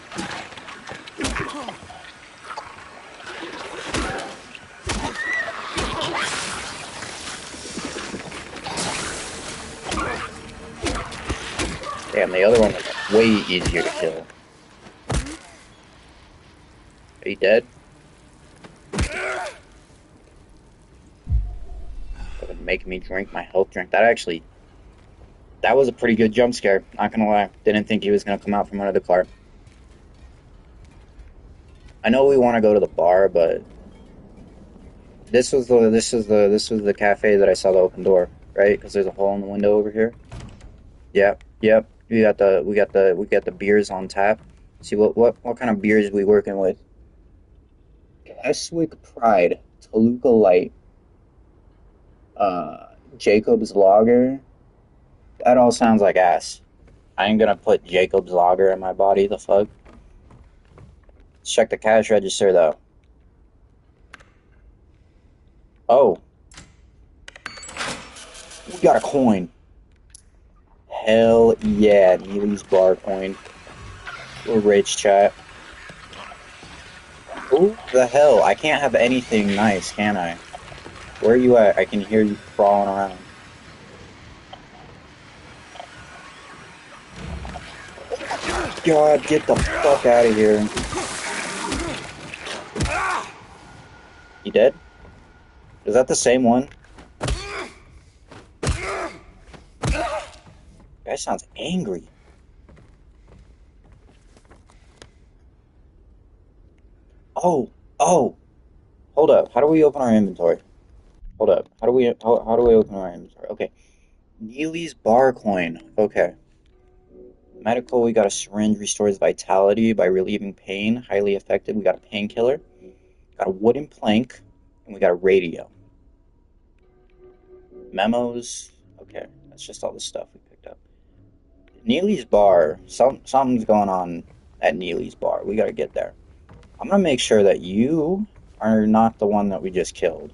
Damn, the other one was way easier to kill. Are you dead? Making me drink my health drink. That was a pretty good jump scare. Not gonna lie. Didn't think he was gonna come out from under the car. I know we want to go to the bar, but this was the cafe that I saw the open door, right? Because there's a hole in the window over here. Yep, yep. We got the beers on tap. See what kind of beers we working with? Keswick Pride, Toluca Light, Jacob's Lager. That all sounds like ass. I ain't gonna put Jacob's Lager in my body. The fuck? Let's check the cash register though. Oh, we got a coin. Hell yeah, Neely's bar coin. We're rich, chat. Who the hell? I can't have anything nice, can I? Where are you at? I can hear you crawling around. God, get the fuck out of here. You dead? Is that the same one? Guy sounds angry. Oh, oh. Hold up. How do we open our inventory? Hold up. How do we open our inventory? Okay. Neely's bar coin. Okay. Medical, we got a syringe, restores vitality by relieving pain. Highly effective. We got a painkiller. Got a wooden plank. And we got a radio. Memos. Okay. That's just all the stuff we picked up. Neely's bar. Something's going on at Neely's bar. We gotta get there. I'm gonna make sure that you are not the one that we just killed.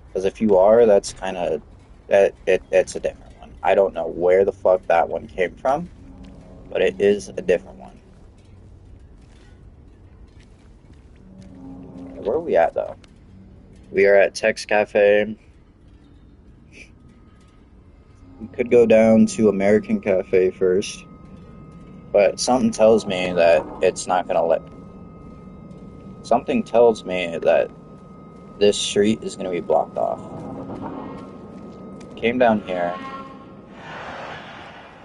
Because if you are, that's kind of... It's a different one. I don't know where the fuck that one came from, but it is a different one. Where are we at, though? We are at Tex Cafe. We could go down to American Cafe first, but something tells me that it's not gonna let... Something tells me that this street is gonna be blocked off. Came down here. We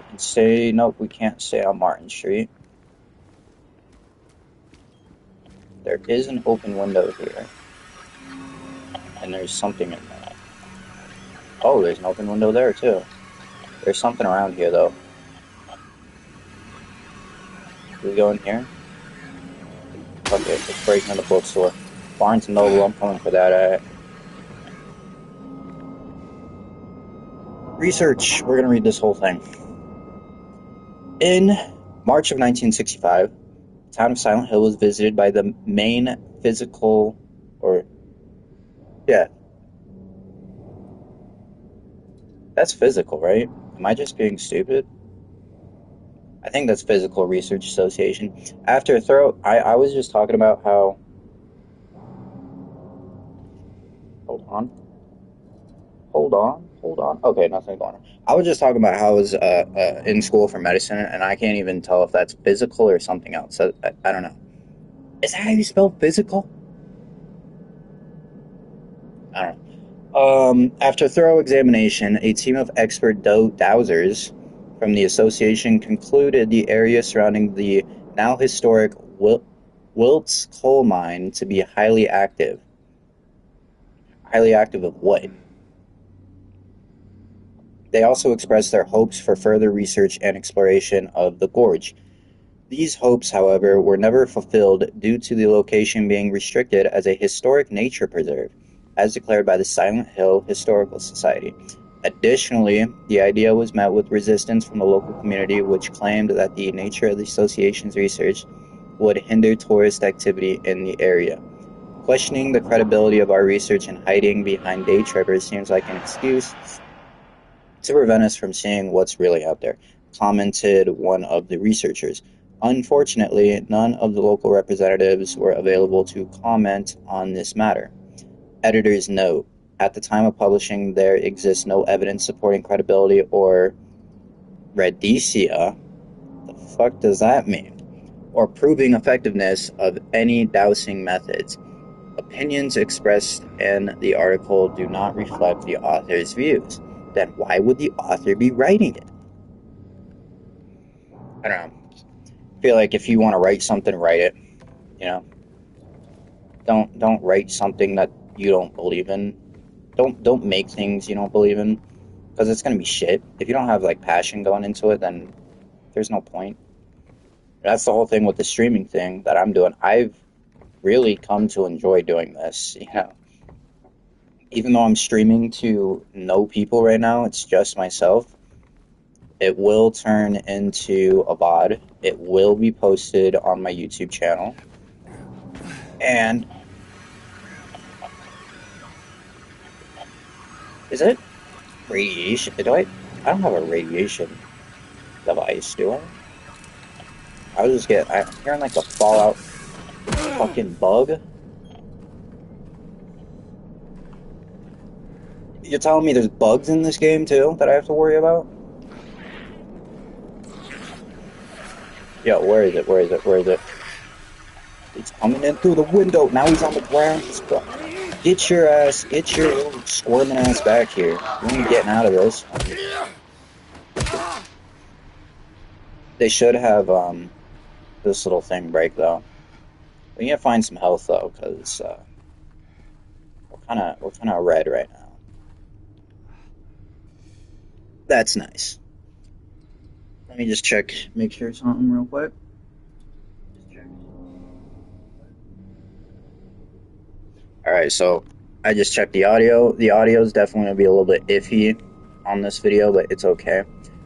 can say, nope, we can't stay on Martin Street. There is an open window here. And there's something in there. Oh, there's an open window there, too. There's something around here, though. Do we go in here? Okay, let's break into the bookstore. Barnes & Noble, I'm coming for that. Research. We're going to read this whole thing. In March of 1965, the town of Silent Hill was visited by the main physical... Yeah. That's physical, right? Am I just being stupid? I think that's Physical Research Association. After a thorough... I was just talking about how... Hold on. Okay, nothing going on. I was just talking about how I was in school for medicine, and I can't even tell if that's physical or something else. I don't know. Is that how you spell physical? I don't know. After thorough examination, a team of expert dowsers from the association concluded the area surrounding the now historic Wilts coal mine to be highly active. Highly active of what? They also expressed their hopes for further research and exploration of the gorge. These hopes, however, were never fulfilled due to the location being restricted as a historic nature preserve, as declared by the Silent Hill Historical Society. Additionally, the idea was met with resistance from the local community, which claimed that the nature of the association's research would hinder tourist activity in the area. Questioning the credibility of our research and hiding behind day trippers seems like an excuse to prevent us from seeing what's really out there, commented one of the researchers. Unfortunately, none of the local representatives were available to comment on this matter. Editor's note: at the time of publishing, there exists no evidence supporting credibility or Radicia. The fuck does that mean? Or proving effectiveness of any dowsing methods. Opinions expressed in the article do not reflect the author's views. Then why would the author be writing it? I don't know. I feel like if you want to write something, write it. You know, don't write something that you don't believe in. Don't make things you don't believe in, because it's gonna be shit. If you don't have like passion going into it, then there's no point. That's the whole thing with the streaming thing that I'm doing. I've really come to enjoy doing this. You know, even though I'm streaming to no people right now, it's just myself. It will turn into a VOD. It will be posted on my YouTube channel. And is it radiation? I don't have a radiation device, do I? I'm hearing like a Fallout fucking bug. You're telling me there's bugs in this game too that I have to worry about? Yo, where is it? Where is it? Where is it? He's coming in through the window. Now he's on the ground. Get your squirming ass back here. You ain't getting out of this. They should have this little thing break though. We need to find some health though, because we're kind of red right now. That's nice. Let me just check, make sure something real quick. Alright, so I just checked the audio. The audio is definitely going to be a little bit iffy on this video, but it's okay.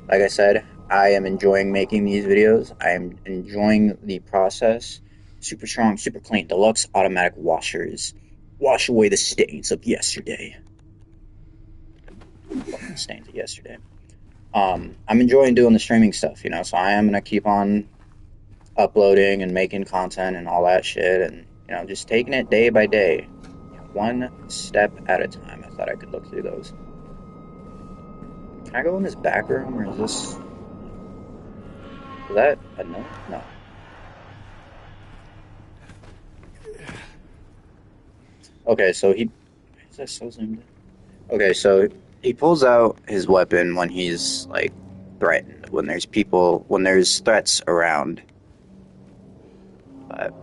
Like I said, I am enjoying making these videos. I am enjoying the process. Super strong, super clean, deluxe automatic washers. Wash away the stains of yesterday. Fucking stains of yesterday. I'm enjoying doing the streaming stuff, you know, so I am going to keep on uploading and making content and all that shit, and, you know, just taking it day by day. One step at a time. I thought I could look through those. Can I go in this back room, or is this... Is that a no? No. Okay, so he... Is that so zoomed in? Okay, so he pulls out his weapon when he's, like, threatened. When there's people... When there's threats around. But...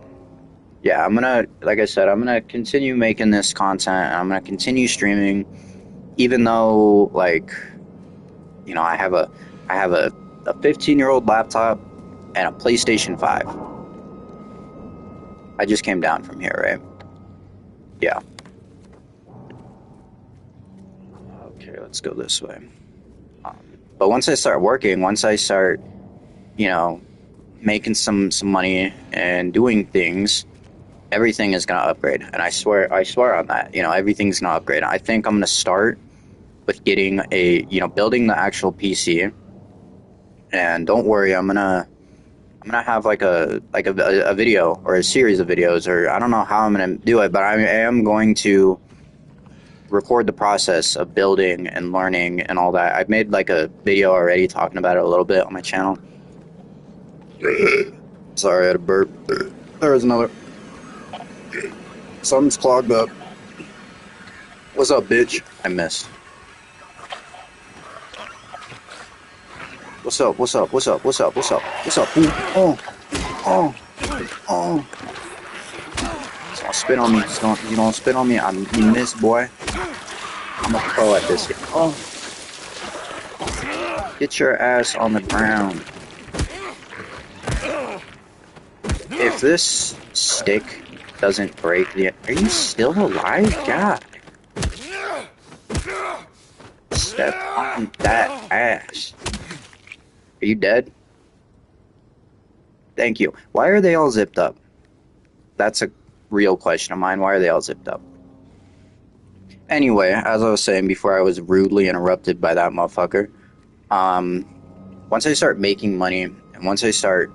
Yeah, I'm gonna, like I said, I'm gonna continue making this content, and I'm gonna continue streaming, even though, like, you know, I have a 15-year-old laptop and a PlayStation 5. I just came down from here, right? Yeah. Okay, let's go this way. But once I start working, once I start, you know, making some money and doing things, everything is going to upgrade, and I swear on that. You know, everything's going to upgrade. I think I'm going to start with getting building the actual PC, and don't worry, I'm going to have like a video or a series of videos, or I don't know how I'm going to do it, but I am going to record the process of building and learning and all that. I've made like a video already talking about it a little bit on my channel. Sorry, I had a burp. There was another. Something's clogged up. What's up, bitch? I missed. What's up? What's up? What's up? What's up? What's up? What's up? Ooh. Oh. Don't spit on me. You don't spit on me. You miss, boy. I'm a pro at this. Oh. Get your ass on the ground. If this stick doesn't break the... Are you still alive? God. Step on that ass. Are you dead? Thank you. Why are they all zipped up? That's a real question of mine. Why are they all zipped up? Anyway, as I was saying before I was rudely interrupted by that motherfucker, once I start making money, and once I start,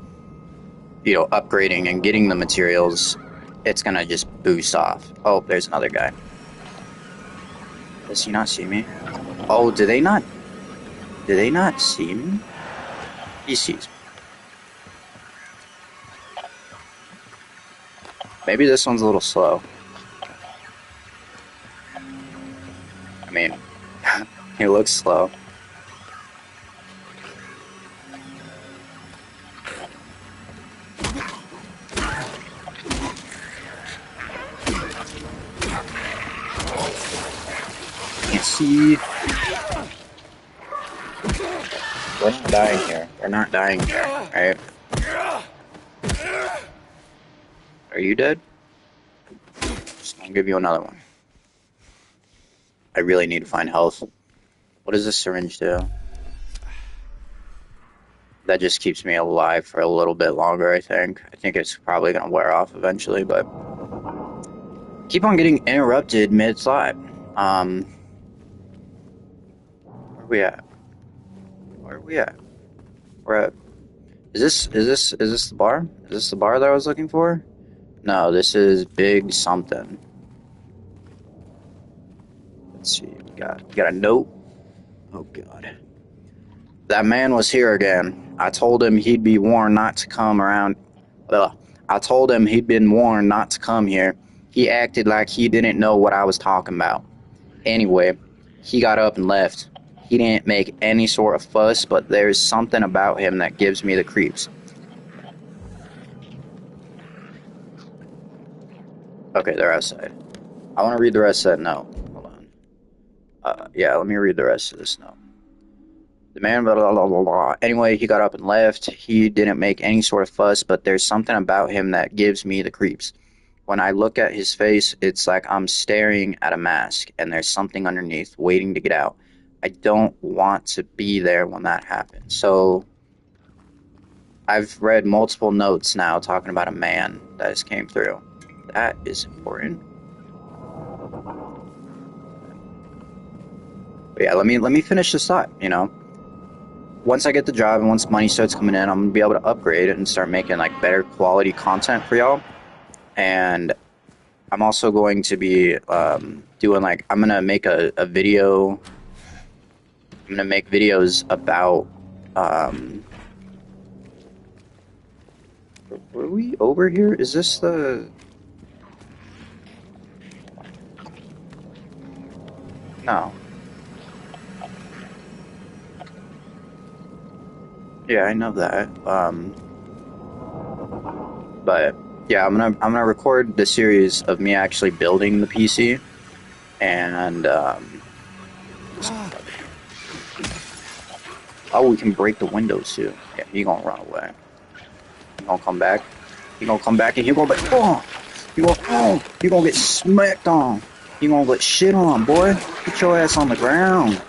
you know, upgrading and getting the materials, it's gonna just boost off. Oh, there's another guy. Does he not see me? Oh, do they not see me? PCs. Maybe this one's a little slow. I mean, he looks slow. Can't see. We're not dying here. We're not dying here, right? Are you dead? Just gonna give you another one. I really need to find health. What does this syringe do? That just keeps me alive for a little bit longer, I think. I think it's probably gonna wear off eventually, but keep on getting interrupted mid-thought. Where are we at? Where are we at? We're at. Is this the bar? Is this the bar that I was looking for? No, this is big something. Let's see. Got a note. Oh god. That man was here again. I told him he'd be warned not to come around. I told him he'd been warned not to come here. He acted like he didn't know what I was talking about. Anyway, he got up and left. He didn't make any sort of fuss, but there's something about him that gives me the creeps. Okay, they're outside. I want to read the rest of that note. Hold on. Yeah, let me read the rest of this note. The man, blah, blah, blah, blah, blah. Anyway, he got up and left. He didn't make any sort of fuss, but there's something about him that gives me the creeps. When I look at his face, it's like I'm staring at a mask, and there's something underneath waiting to get out. I don't want to be there when that happens. So, I've read multiple notes now talking about a man that just came through. That is important. But yeah, let me finish this thought, you know. Once I get the job and once money starts coming in, I'm going to be able to upgrade it and start making like better quality content for y'all. And I'm also going to be doing like, I'm going to make a video. I'm going to make videos about, were we over here? Is this the... No. Yeah, I know that. But yeah, I'm gonna record the series of me actually building the PC, and oh, we can break the windows too. Yeah, he gonna run away. He gonna come back. He gonna come back and he gonna be he gonna get smacked on. He gonna get shit on, boy. Get your ass on the ground.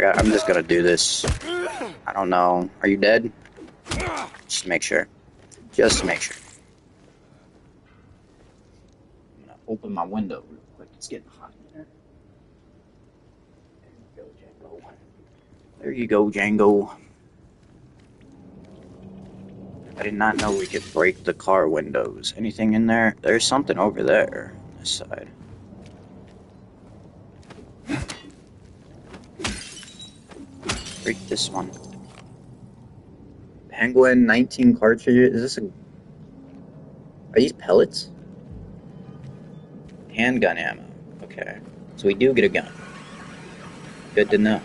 I'm just gonna do this. I don't know. Are you dead? Just to make sure. Just to make sure. I'm gonna open my window real quick. It's getting hot in there. There you go, Django. There you go, Django. I did not know we could break the car windows. Anything in there? There's something over there on this side. Break this one. Penguin 19 cartridges. Is this a... Are these pellets? Handgun ammo. Okay. So we do get a gun. Good to know.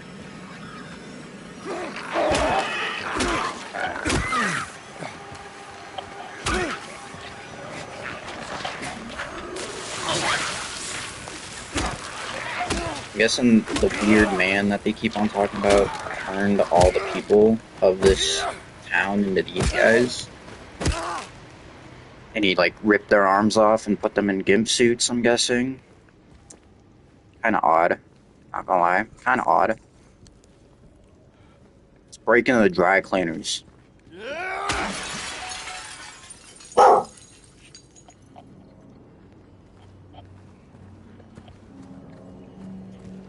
I'm guessing the weird man that they keep on talking about turned all the people of this town into these guys. And he, like, ripped their arms off and put them in gimp suits, I'm guessing. Kinda odd. Not gonna lie. Kinda odd. Let's break into the dry cleaners.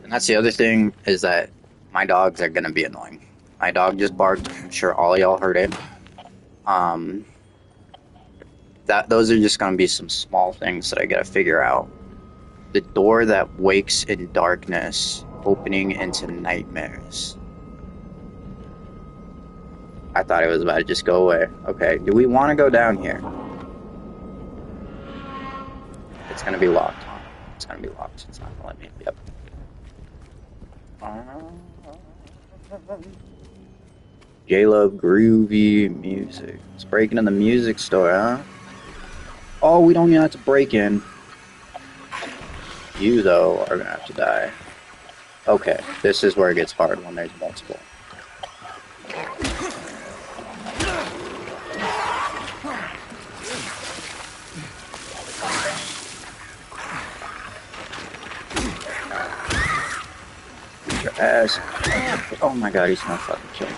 And that's the other thing, is that my dogs are gonna be annoying. My dog just barked. I'm sure all y'all heard it. Those are just gonna be some small things that I gotta figure out. The door that wakes in darkness opening into nightmares. I thought it was about to just go away. Okay, do we want to go down here? It's gonna be locked. It's gonna be locked. It's not gonna let me. Yep. J-Love groovy music. It's breaking in the music store, huh? Oh, we don't even have to break in. You, though, are gonna have to die. Okay, this is where it gets hard when there's multiple. Your ass. Oh my god, he's gonna fucking kill me.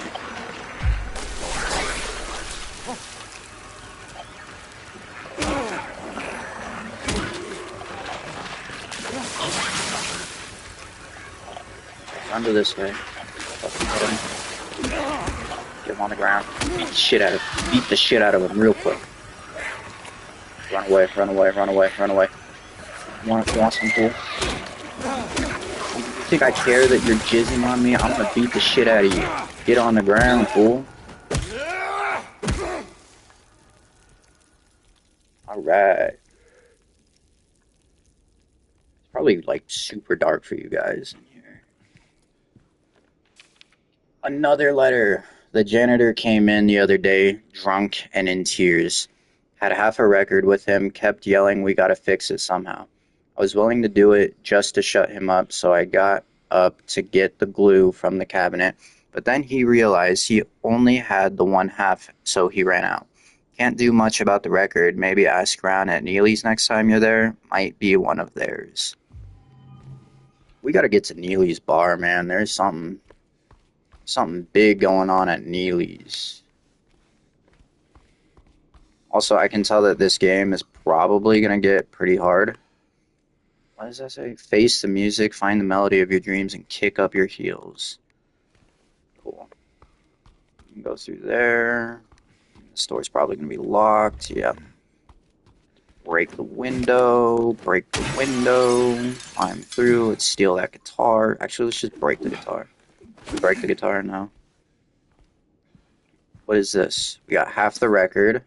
Under this way. Get him on the ground. Beat the shit out of him. Beat the shit out of him real quick. Run away, run away, run away, run away. You want some fool? You think I care that you're jizzing on me? I'm gonna beat the shit out of you. Get on the ground, fool. Alright. It's probably like super dark for you guys in here. Another letter. The janitor came in the other day, drunk and in tears. Had half a record with him, kept yelling, we gotta fix it somehow. I was willing to do it just to shut him up, so I got up to get the glue from the cabinet, but then he realized he only had the one half, so he ran out. Can't do much about the record. Maybe ask around at Neely's next time you're there. Might be one of theirs. We gotta get to Neely's bar, man. There's something big going on at Neely's. Also, I can tell that this game is probably gonna get pretty hard. What does that say? Face the music, find the melody of your dreams, and kick up your heels. Cool. You can go through there. The store's probably gonna be locked. Yep. Break the window. Break the window. Climb through. Let's steal that guitar. Actually, let's just break the guitar. Break the guitar now. What is this? We got half the record.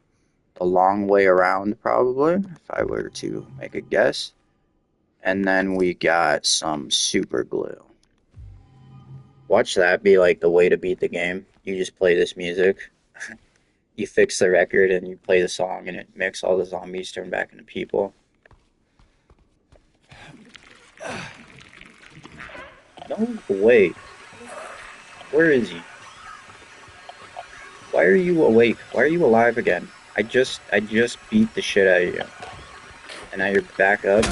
A long way around, probably, if I were to make a guess. And then we got some super glue. Watch that be like the way to beat the game. You just play this music. You fix the record and you play the song and it makes all the zombies turn back into people. No, wait. Where is he? Why are you awake? Why are you alive again? I just beat the shit out of you. And now you're back up.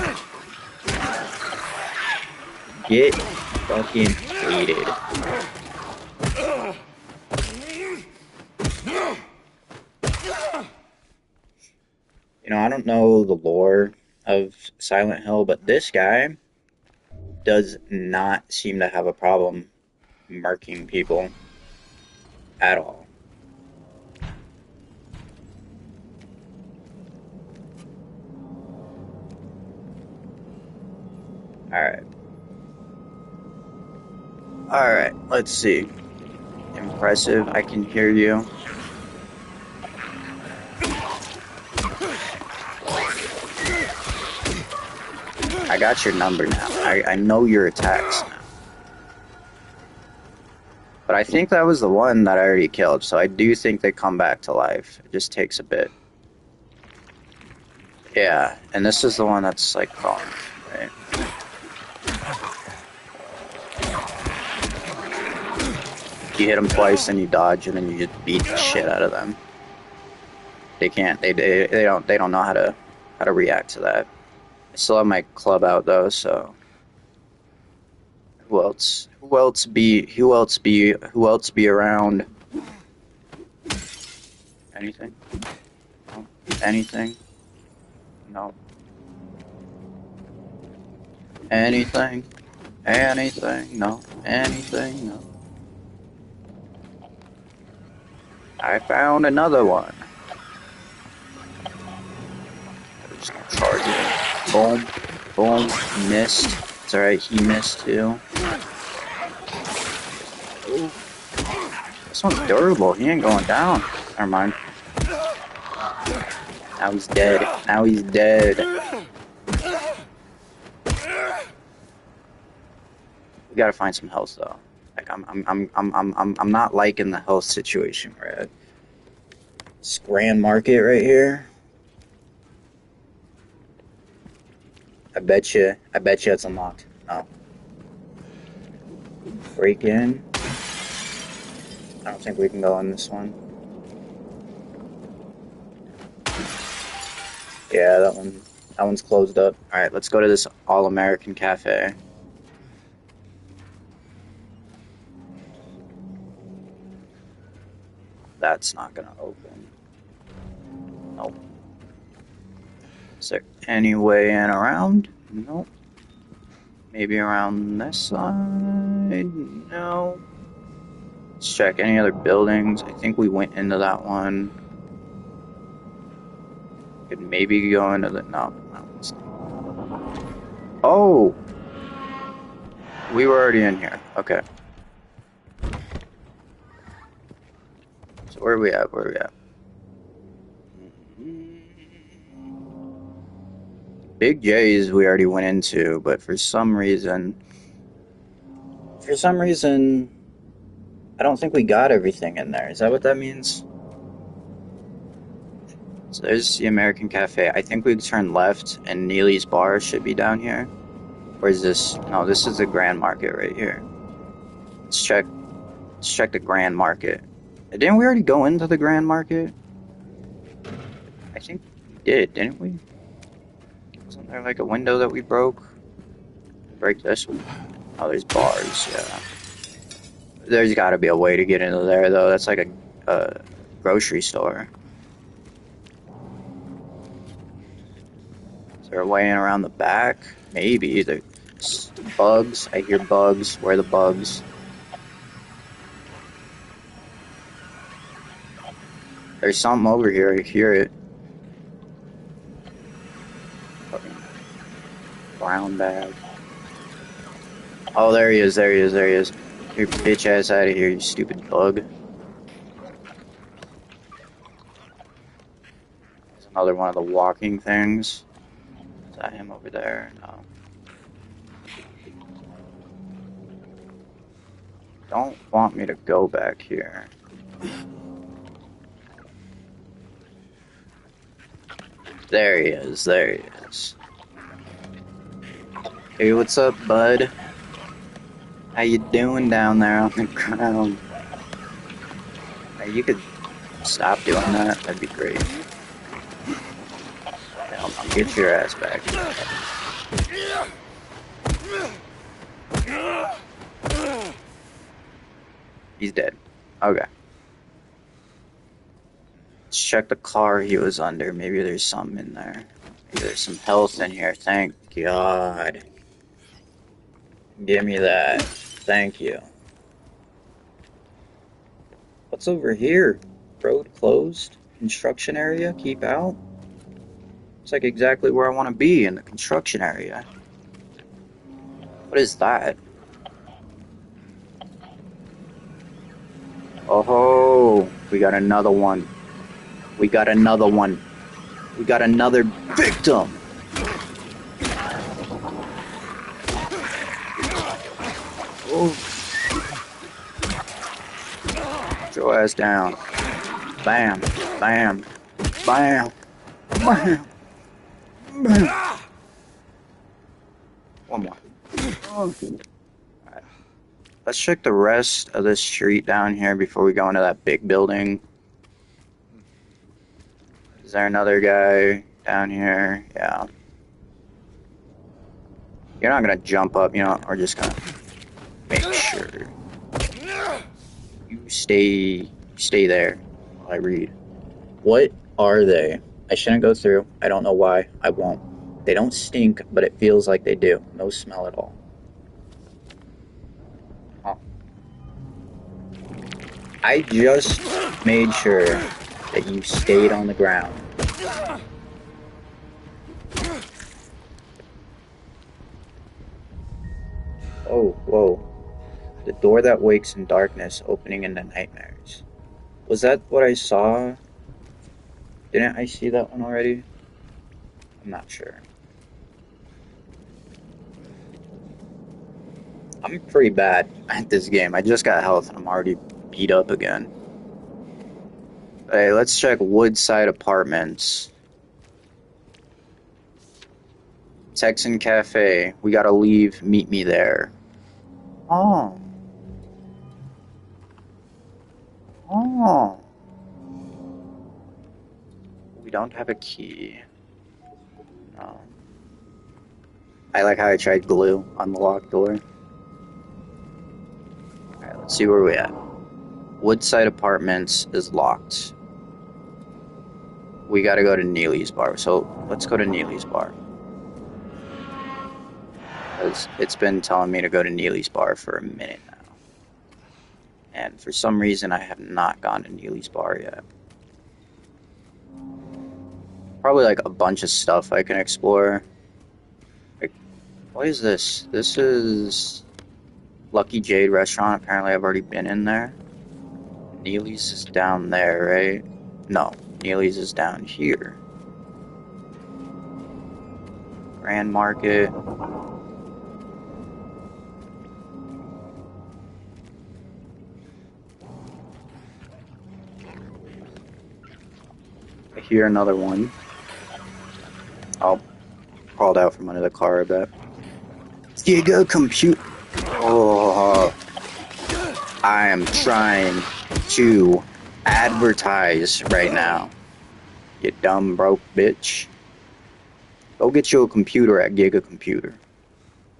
Get fucking hated. You know, I don't know the lore of Silent Hill, but this guy does not seem to have a problem marking people at all. Alright, let's see. Impressive, I can hear you. I got your number now. I know your attacks now. But I think that was the one that I already killed, so I do think they come back to life. It just takes a bit. Yeah, and this is the one that's like crawling, right? You hit them twice and you dodge and then you just beat the shit out of them. They can't. They don't know how to react to that. I still have my club out though, so who else be around? Anything? No. Anything? No. Anything? Anything? No. Anything? No. I found another one. Just gonna charge it. Boom. Boom. Missed. It's alright, he missed too. This one's durable. He ain't going down. Never mind. Now he's dead. Now he's dead. We gotta find some health though. Like I'm not liking the health situation we're at. This Grand Market right here. I bet you it's unlocked. No. Break in. I don't think we can go in this one. Yeah, that one's closed up. Alright, let's go to this All-American Cafe. That's not gonna open. Nope. Is there any way in around? Nope. Maybe around this side? No. Let's check any other buildings. I think we went into that one. Could maybe go into the... No. Oh! We were already in here. Okay. So where are we at? Where are we at? Big J's we already went into, but for some reason, I don't think we got everything in there. Is that what that means? So there's the American Cafe. I think we turn left, and Neely's Bar should be down here. Or is this? No, this is the Grand Market right here. Let's check the Grand Market. Didn't we already go into the Grand Market? I think we did, didn't we? Wasn't there like a window that we broke? Break this one. Oh, there's bars, yeah. There's gotta be a way to get into there, though. That's like a grocery store. Is there a way in around the back? Maybe. There's bugs. I hear bugs. Where are the bugs? There's something over here. I hear it. Fucking brown bag. Oh, there he is. There he is. There he is. Your bitch ass out of here, you stupid bug. There's another one of the walking things. Is that him over there? No. Don't want me to go back here. There he is. There he is. Hey, what's up, bud? How you doing down there on the ground? Hey, you could stop doing that. That'd be great. Hell, get your ass back. He's dead. Okay. Let's check the car he was under. Maybe there's something in there. Maybe there's some health in here. Thank God. Give me that. Thank you. What's over here? Road closed. Construction area. Keep out. It's like exactly where I want to be, in the construction area. What is that? Oh, we got another one. We got another one. We got another victim. Oh. Get your ass down. Bam, bam, bam, bam, bam. One more. Oh. Alright. Let's check the rest of this street down here before we go into that big building. Is there another guy down here? Yeah. You're not gonna jump up, you know, we're just gonna make sure you stay there while I read. What are they? I shouldn't go through. I don't know why. I won't. They don't stink, but it feels like they do. No smell at all. Oh. I just made sure that you stayed on the ground. Oh, whoa. The door that wakes in darkness, opening into nightmares. Was that what I saw? Didn't I see that one already? I'm not sure. I'm pretty bad at this game. I just got health and I'm already beat up again. Hey, let's check Woodside Apartments. Texan Cafe. We gotta leave. Meet me there. Oh. Oh. We don't have a key. No. I like how I tried glue on the locked door. Alright, let's see where we're at. Woodside Apartments is locked. We gotta go to Neely's bar. So let's go to Neely's bar. It's been telling me to go to Neely's bar for a minute now. And for some reason, I have not gone to Neely's bar yet. Probably like a bunch of stuff I can explore. Like, what is this? This is Lucky Jade Restaurant. Apparently, I've already been in there. Neely's is down there, right? No, Neely's is down here. Grand Market. I hear another one. Oh, crawled out from under the car, I bet. Giga compute. Oh, I am trying to advertise right now. You dumb broke bitch. Go get you a computer at Giga Computer.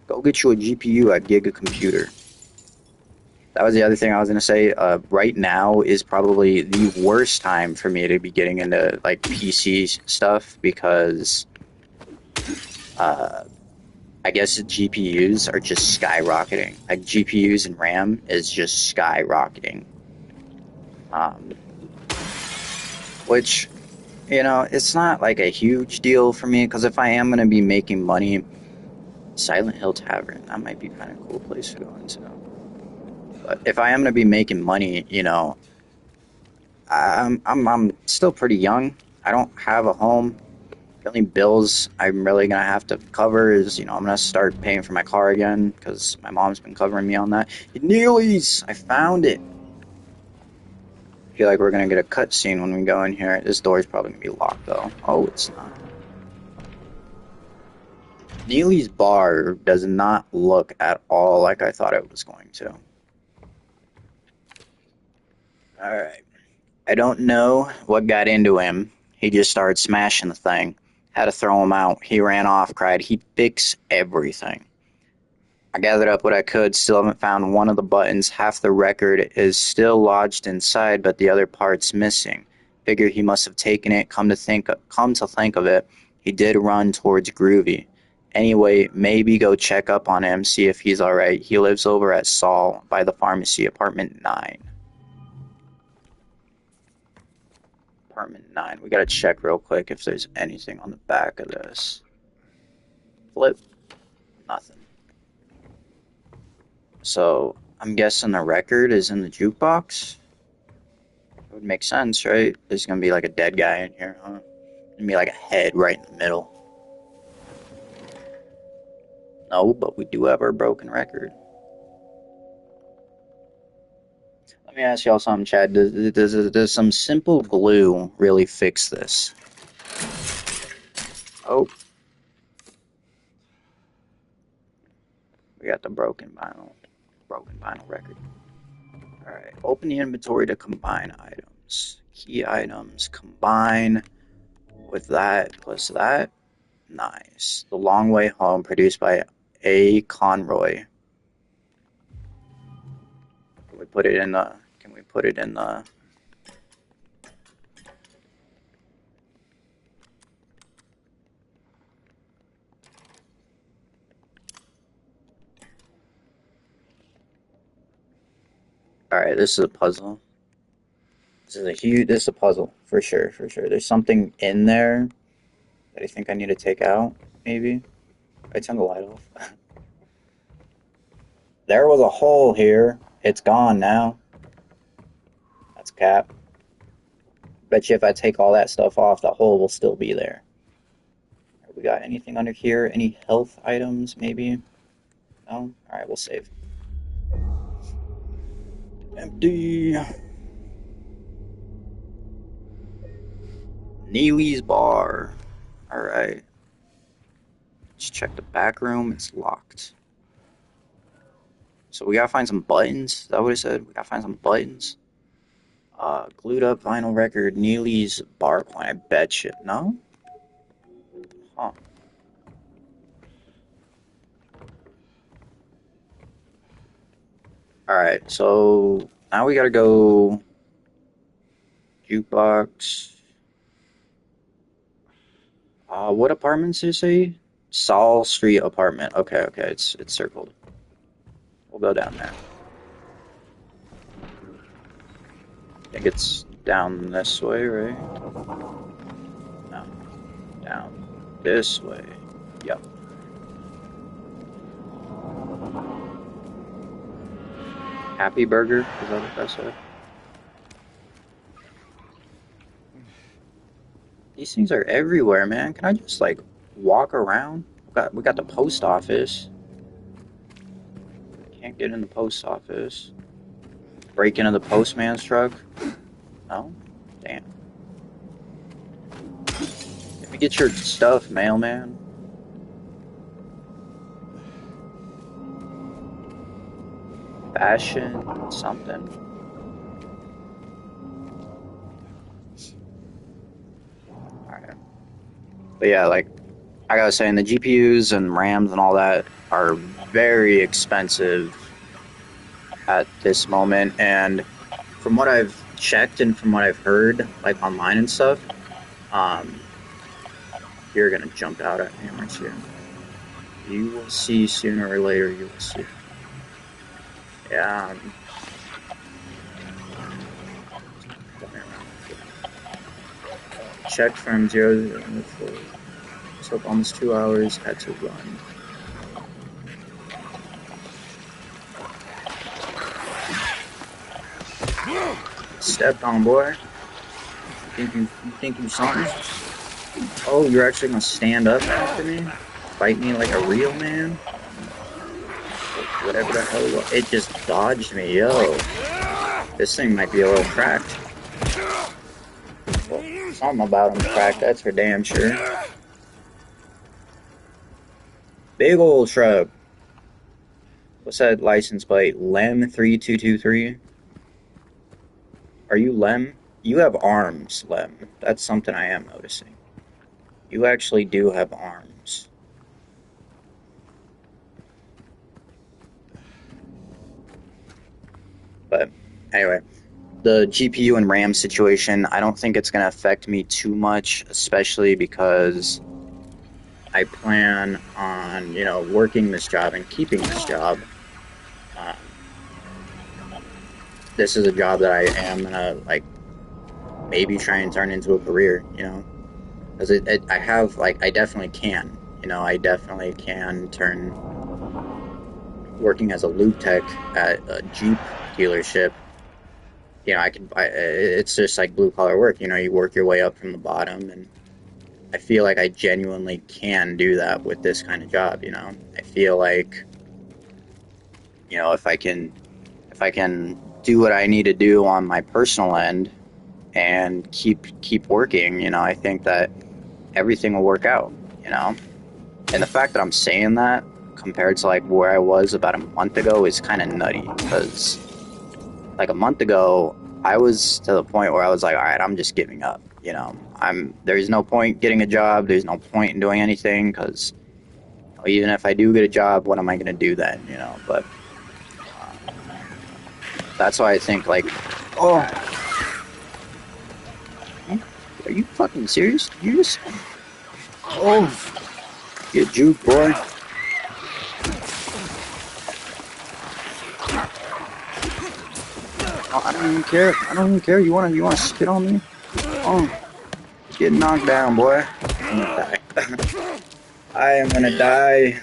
Go get you a GPU at Giga Computer. That was the other thing I was gonna say. Right now is probably the worst time for me to be getting into like PC stuff because I guess the GPUs are just skyrocketing. Like GPUs and RAM is just skyrocketing. Which, you know, it's not like a huge deal for me because if I am gonna be making money, Silent Hill Tavern, that might be kind of a cool place to go into. But if I am gonna be making money, you know, I'm still pretty young. I don't have a home. The only bills I'm really gonna have to cover is, you know, I'm gonna start paying for my car again because my mom's been covering me on that. Neely's, I found it. I feel like we're gonna get a cutscene when we go in here. This door's probably gonna be locked though. Oh, it's not. Neely's bar does not look at all like I thought it was going to. Alright. I don't know what got into him. He just started smashing the thing. Had to throw him out. He ran off, cried. He'd fix everything. I gathered up what I could. Still haven't found one of the buttons. Half the record is still lodged inside, but the other part's missing. Figure he must have taken it. Come to think of it, he did run towards Groovy. Anyway, maybe go check up on him, see if he's alright. He lives over at Saul by the pharmacy, apartment 9. Apartment 9. We gotta check real quick if there's anything on the back of this. Flip. Nothing. So, I'm guessing the record is in the jukebox? It would make sense, right? There's gonna be like a dead guy in here, huh? Gonna be like a head right in the middle. No, but we do have our broken record. Let me ask y'all something, Chad. Does some simple glue really fix this? Oh. We got the broken vinyl record. Alright, open the inventory to combine items. Key items, combine with that plus that. Nice. The Long Way Home, produced by A. Conroy. Can we put it in the... Alright, this is a puzzle. This is a puzzle, for sure. There's something in there that I think I need to take out, maybe. I turn the light off. There was a hole here. It's gone now. That's cap. Bet you if I take all that stuff off, the hole will still be there. We got anything under here? Any health items, maybe? No? Alright, we'll save. Empty. Neely's bar. Alright. Let's check the back room. It's locked. So we gotta find some buttons. Is that what it said? We gotta find some buttons. Glued up vinyl record. Neely's bar coin. I bet you. No? Huh. Alright, so now we gotta go jukebox. What apartments did it say? Saul Street apartment. Okay, it's circled. We'll go down there. I think it's down this way, right? No. Down this way. Yep. Happy Burger? Is that what that said? These things are everywhere, man. Can I just, like, walk around? We got the post office. Can't get in the post office. Break into the postman's truck? No? Damn. Let me get your stuff, mailman. Fashion, something. Alright. But yeah, like I was saying, the GPUs and RAMs and all that are very expensive at this moment, and from what I've checked and from what I've heard, like online and stuff, you're gonna jump out at me, aren't you? You will see sooner or later, you will see. Yeah, checked from 0 to 4. Took almost 2 hours, had to run. Stepped on, boy. You think you something? Oh, you're actually gonna stand up after me? Fight me like a real man? Whatever the hell it was. It just dodged me, yo. This thing might be a little cracked. Well, something about him cracked, that's for damn sure. Big old truck. What's that license plate? Lem3223? Are you Lem? You have arms, Lem. That's something I am noticing. You actually do have arms. But anyway, the GPU and RAM situation, I don't think it's going to affect me too much, especially because I plan on, working this job and keeping this job. This is a job that I am going to, maybe try and turn into a career, Because I definitely can. I definitely can turn working as a lube tech at a Jeep dealership. It's just like blue collar work. You work your way up from the bottom, and I feel like I genuinely can do that with this kind of job. I feel like, if I can do what I need to do on my personal end and keep working, I think that everything will work out, And the fact that I'm saying that compared to where I was about a month ago is kind of nutty, because a month ago I was to the point where I was like, all right, I'm just giving up, there's no point getting a job, there's no point in doing anything, because even if I do get a job, what am I going to do then, but that's why I think oh, are you fucking serious? You just, get juke, boy. Oh, I don't even care. You wanna spit on me? Oh, get knocked down, boy. I'm gonna die. I am gonna die.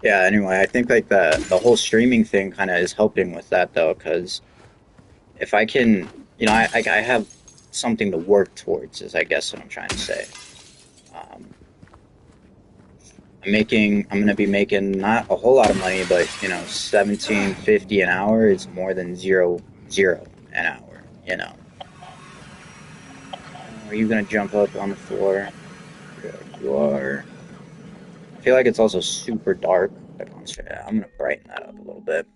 Yeah, anyway, I think like the whole streaming thing kind of is helping with that though, because if I can, I have something to work towards, is I guess what I'm trying to say. Um, I'm gonna be making not a whole lot of money, but 17.50 an hour is more than zero an hour. Are you gonna jump up on the floor? Yeah, you are. I feel like it's also super dark. Like I'm gonna brighten that up a little bit.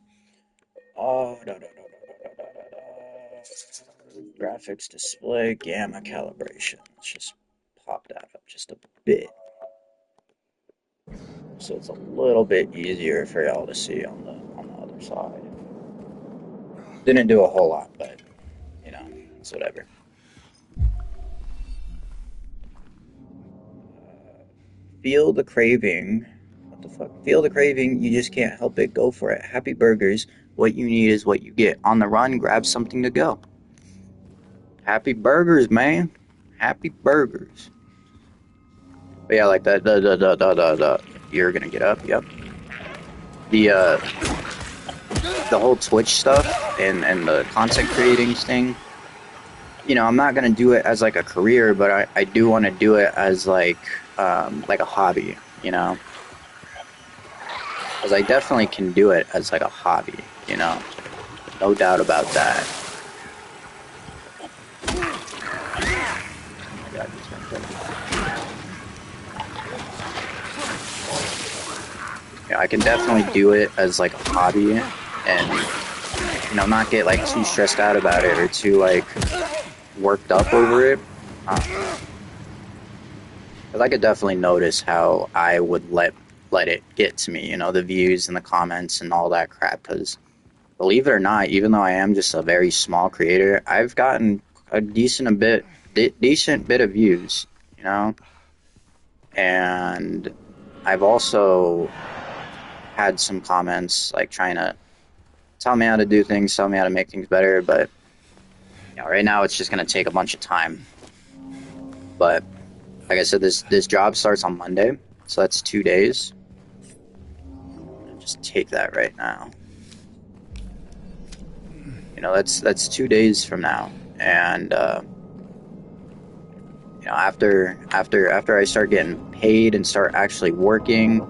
Oh, graphics display, gamma calibration. Let's just pop that up just a bit, so it's a little bit easier for y'all to see on the other side. Didn't do a whole lot, but it's whatever. Feel the craving. What the fuck? Feel the craving. You just can't help it. Go for it. Happy Burgers. What you need is what you get. On the run, grab something to go. Happy Burgers, man. Happy Burgers. But yeah, like the you're gonna get up. Yep. The the whole Twitch stuff and the content creating thing. I'm not gonna do it as like a career, but I do want to do it as like a hobby. Because I definitely can do it as like a hobby. No doubt about that. Oh my God, he's gonna kill me. I can definitely do it as like a hobby, and not get like too stressed out about it or too like worked up over it. Because I could definitely notice how I would let it get to me, the views and the comments and all that crap. Because believe it or not, even though I am just a very small creator, I've gotten a decent bit of views, and I've also had some comments like trying to tell me how to do things, tell me how to make things better, but right now it's just gonna take a bunch of time. But like I said, this job starts on Monday, so that's 2 days. Just take that right now. That's 2 days from now, and after I start getting paid and start actually working,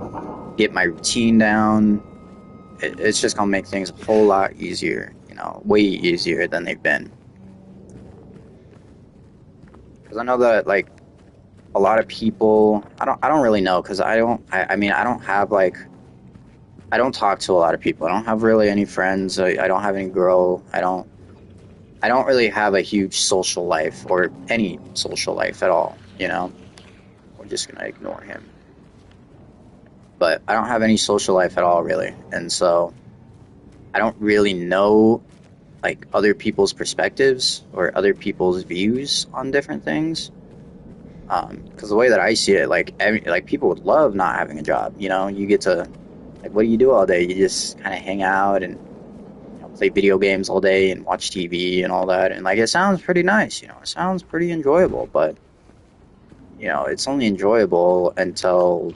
get my routine down, it's just gonna make things a whole lot easier. Way easier than they've been. Because I know that like a lot of people, I don't really know, because I mean I don't have like I don't talk to a lot of people. I don't have really any friends. I don't have any girl. I don't really have a huge social life or any social life at all. We're just gonna ignore him. But I don't have any social life at all, really, and so I don't really know like other people's perspectives or other people's views on different things. Because the way that I see it, like people would love not having a job. You get to like, what do you do all day? You just kind of hang out and play video games all day and watch TV and all that. And like, it sounds pretty nice. It sounds pretty enjoyable. But it's only enjoyable until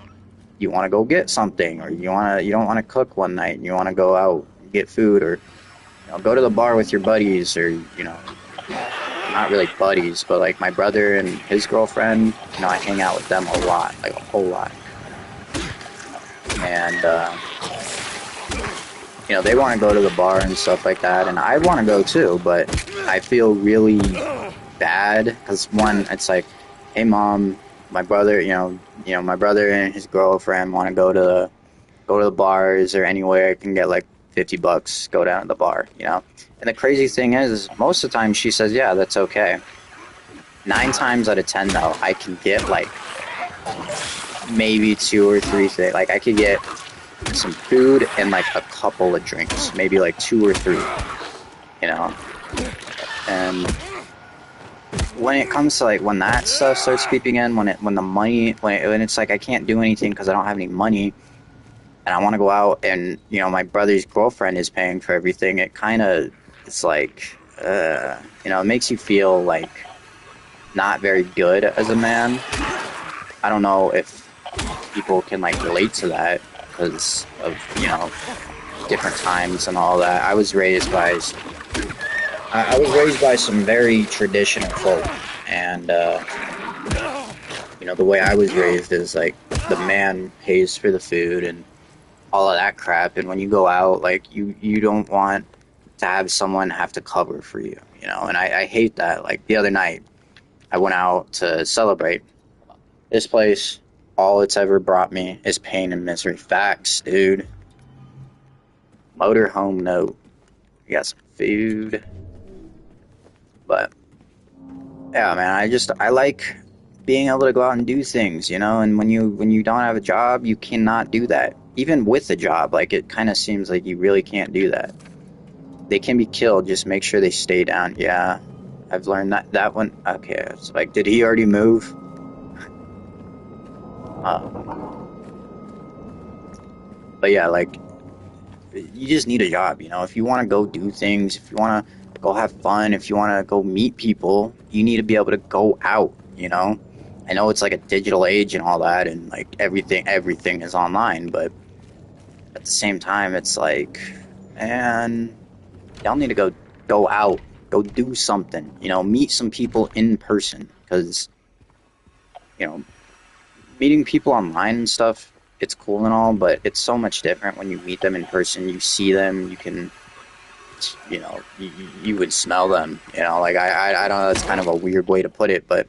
you want to go get something, or you don't want to cook one night and you want to go out and get food, or go to the bar with your buddies, or not really buddies, but like my brother and his girlfriend. I hang out with them a lot, like a whole lot, and they want to go to the bar and stuff like that, and I want to go too, but I feel really bad because one, it's like, hey mom, my brother, my brother and his girlfriend want to go to the bars or anywhere I can get like $50, go down to the bar, And the crazy thing is most of the time she says, yeah, that's okay. 9 times out of 10 though, I can get like maybe 2 or 3 things. Like I could get some food and like a couple of drinks, maybe like 2 or 3, And when it comes to like when that stuff starts creeping in, when the money, when it's like I can't do anything because I don't have any money, and I want to go out, and my brother's girlfriend is paying for everything, it's like it makes you feel like not very good as a man. I don't know if people can like relate to that, because of, you know, different times and all that. I was raised by some very traditional folk, and you know, the way I was raised is like the man pays for the food and all of that crap. And when you go out, like you don't want to have someone have to cover for you, you know. And I hate that. Like the other night, I went out to celebrate. This place, all it's ever brought me is pain and misery. Facts, dude. Motorhome note. We got some food, but yeah, man. I like being able to go out and do things, you know. And when you don't have a job, you cannot do that. Even with a job, like it kind of seems like you really can't do that. They can be killed. Just make sure they stay down. Yeah, I've learned that one. Okay, it's like, did he already move? But yeah, like you just need a job, you know. If you want to go do things, if you want to go have fun, if you want to go meet people, you need to be able to go out, you know. I know it's like a digital age and all that, and like everything is online, but at the same time, it's like, man, y'all need to go out, go do something, you know, meet some people in person, because you know, meeting people online and stuff, it's cool and all, but it's so much different when you meet them in person. You see them, you can, you know, you would smell them, you know. Like I don't know, that's kind of a weird way to put it, but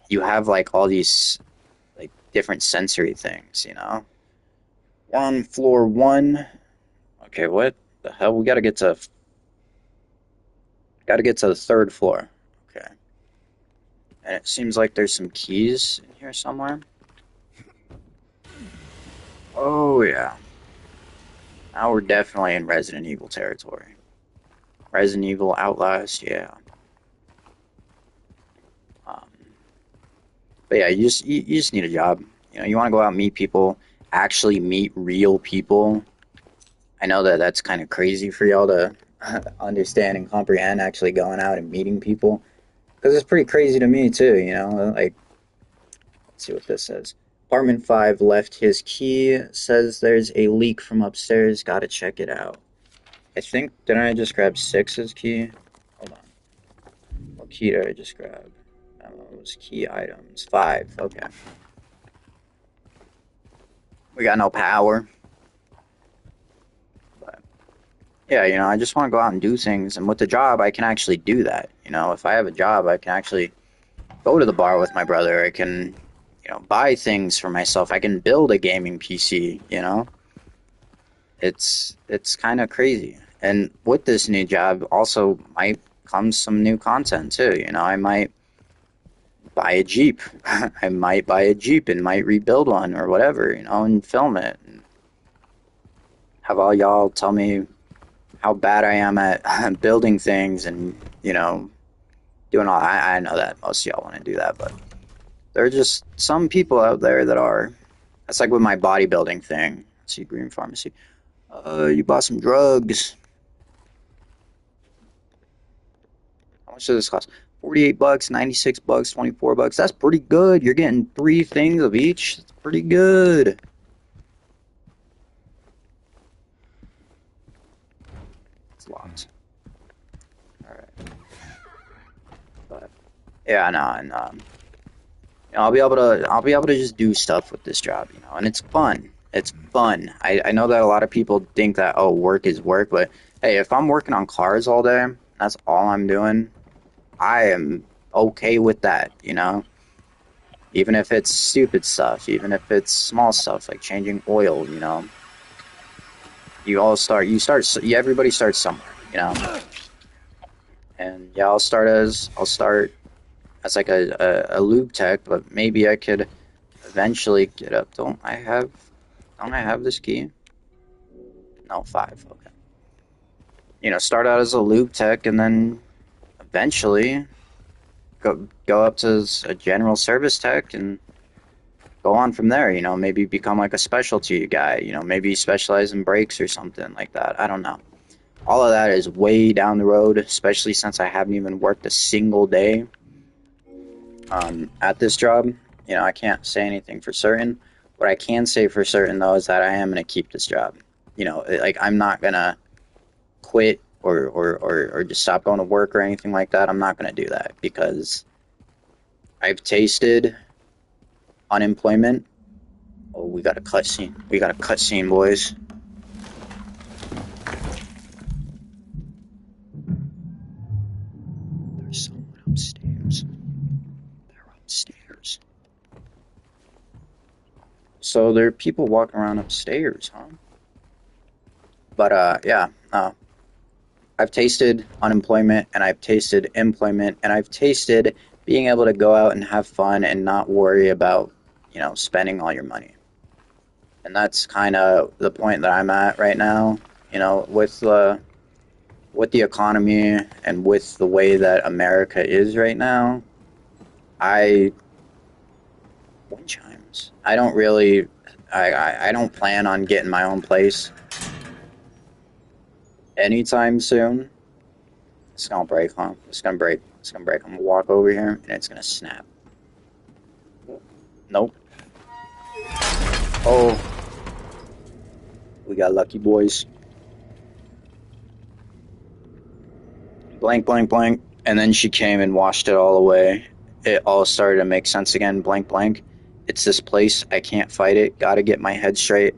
you have like all these like different sensory things, you know. We're on floor one. Okay, what the hell? We gotta get to the third floor. Okay, and it seems like there's some keys in here somewhere. Oh yeah, now we're definitely in Resident Evil territory. Resident Evil Outlast, yeah. Um, but yeah, you just need a job. You know, you want to go out and meet people, actually meet real people. I know that that's kind of crazy for y'all to understand and comprehend. Actually going out and meeting people, because it's pretty crazy to me too. You know, like let's see what this says. Apartment 5 left his key. Says there's a leak from upstairs. Gotta check it out. I think, didn't I just grab Six's key? Hold on. What key did I just grab? It was key items. 5. Okay. We got no power. But yeah, you know, I just want to go out and do things. And with the job, I can actually do that. You know, if I have a job, I can actually go to the bar with my brother. I can, you know, buy things for myself. I can build a gaming PC, you know? It's kind of crazy. And with this new job also might come some new content too, you know. I might buy a Jeep. I might buy a Jeep and might rebuild one or whatever, you know, and film it. And have all y'all tell me how bad I am at building things and, you know, doing all. I know that most of y'all want to do that, but there are just some people out there that are. That's like with my bodybuilding thing. Let's see, Green Pharmacy. You bought some drugs. How much does this cost? $48, $96, $24. That's pretty good. You're getting 3 things of each. That's pretty good. It's locked. All right. But yeah, no, and you know, I'll be able to just do stuff with this job, you know, and it's fun. It's fun. I know that a lot of people think that, oh, work is work, but hey, if I'm working on cars all day, that's all I'm doing, I am okay with that, you know? Even if it's stupid stuff, even if it's small stuff like changing oil, you know? Everybody starts somewhere, you know? And yeah, I'll start as like a lube tech, but maybe I could eventually get up. Don't I have this key? No, 5, okay. You know, start out as a lube tech and then eventually go up to a general service tech and go on from there, you know, maybe become like a specialty guy, you know, maybe specialize in brakes or something like that. I don't know. All of that is way down the road, especially since I haven't even worked a single day at this job. You know, I can't say anything for certain, What I can say for certain though is that I am gonna keep this job. You know, like I'm not gonna quit or just stop going to work or anything like that. I'm not gonna do that because I've tasted unemployment. Oh, we got a cutscene. We got a cutscene, boys. There's someone upstairs. They're upstairs. So there are people walking around upstairs, huh? But yeah. I've tasted unemployment and I've tasted employment and I've tasted being able to go out and have fun and not worry about, you know, spending all your money. And that's kind of the point that I'm at right now, you know, with the economy and with the way that America is right now. I Wind chimes. I don't really I don't plan on getting my own place anytime soon. It's gonna break, huh? It's gonna break. It's gonna break. I'm gonna walk over here and it's gonna snap. Nope. Oh, we got lucky, boys. Blank, blank, blank. And then she came and washed it all away. It all started to make sense again. Blank, blank. It's this place. I can't fight it. Gotta get my head straight.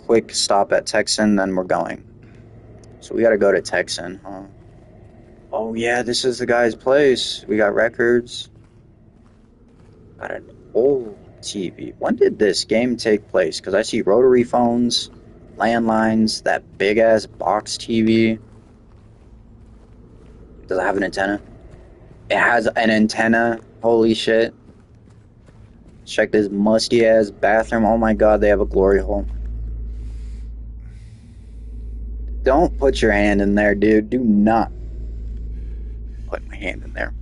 Quick stop at Texan, then we're going. So we gotta go to Texan, huh? Oh yeah, this is the guy's place. We got records. Got an old TV. When did this game take place? Because I see rotary phones, landlines, that big ass box TV. Does it have an antenna? It has an antenna. Holy shit. Check this musty ass bathroom. Oh my god, they have a glory hole. Don't put your hand in there, dude. Do not put my hand in there.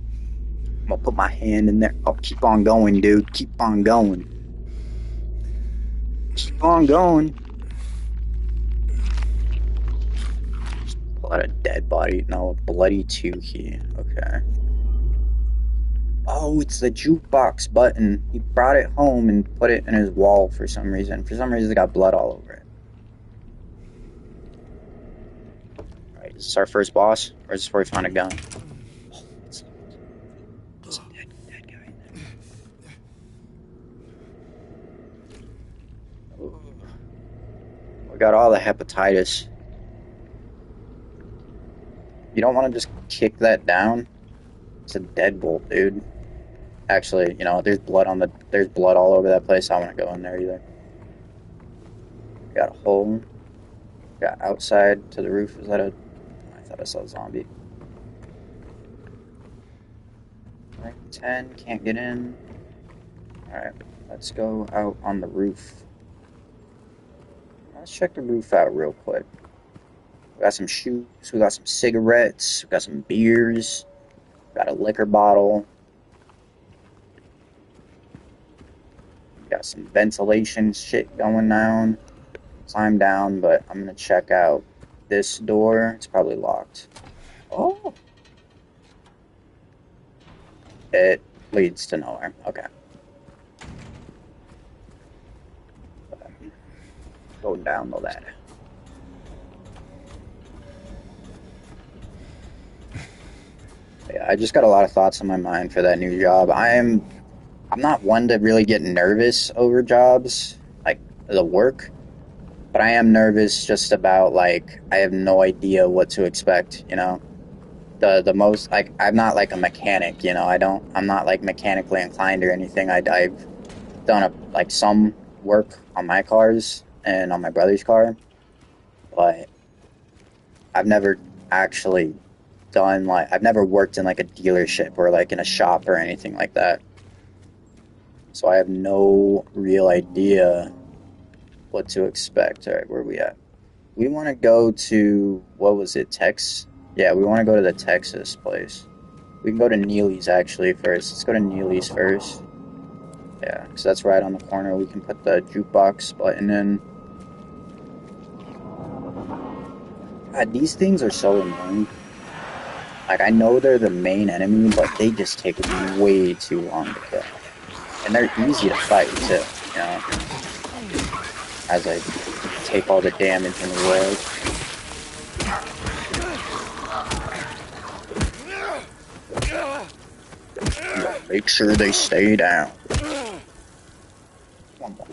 I'm gonna put my hand in there. Oh, keep on going, dude. Keep on going. Keep on going. Pull out a dead body. No, a bloody 2 key. Okay. Oh, it's the jukebox button. He brought it home and put it in his wall for some reason. For some reason, it got blood all over it. Alright, is this our first boss? Or is this where we find a gun? Oh, it's a dead guy. Oh. We got all the hepatitis. You don't want to just kick that down? It's a deadbolt, dude. Actually, you know, there's blood all over that place. I don't want to go in there either. Got a hole. Got outside to the roof. Is that a... I thought I saw a zombie. Rank 10, can't get in. Alright, let's go out on the roof. Let's check the roof out real quick. We got some shoes, we got some cigarettes, we got some beers, we got a liquor bottle. Got some ventilation shit going on. Climb down, but I'm gonna check out this door. It's probably locked. Oh! It leads to nowhere. Okay. Go down the ladder. Yeah, I just got a lot of thoughts in my mind for that new job. I'm not one to really get nervous over jobs, like the work, but I am nervous just about, like, I have no idea what to expect, you know? The most, like, I'm not like a mechanic, you know? I'm not like mechanically inclined or anything. I've done some work on my cars and on my brother's car, but I've never actually I've never worked in like a dealership or like in a shop or anything like that. So I have no real idea what to expect. All right, where are we at? We want to go to, what was it, Yeah, we want to go to the Texas place. We can go to Neely's actually first. Let's go to Neely's first. Yeah, because that's right on the corner. We can put the jukebox button in. God, these things are so annoying. Like, I know they're the main enemy, but they just take way too long to kill. And they're easy to fight, too, you know? as I take all the damage in the world. Make sure they stay down. One more.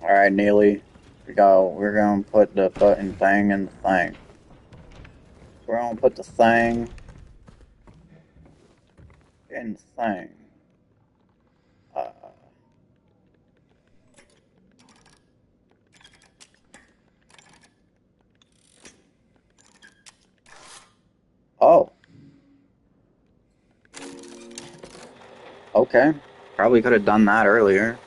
Alright, Neely. We're gonna put the button thing in the thing. We're gonna put the thing in the thing. Uh, oh. Okay. Probably could have done that earlier.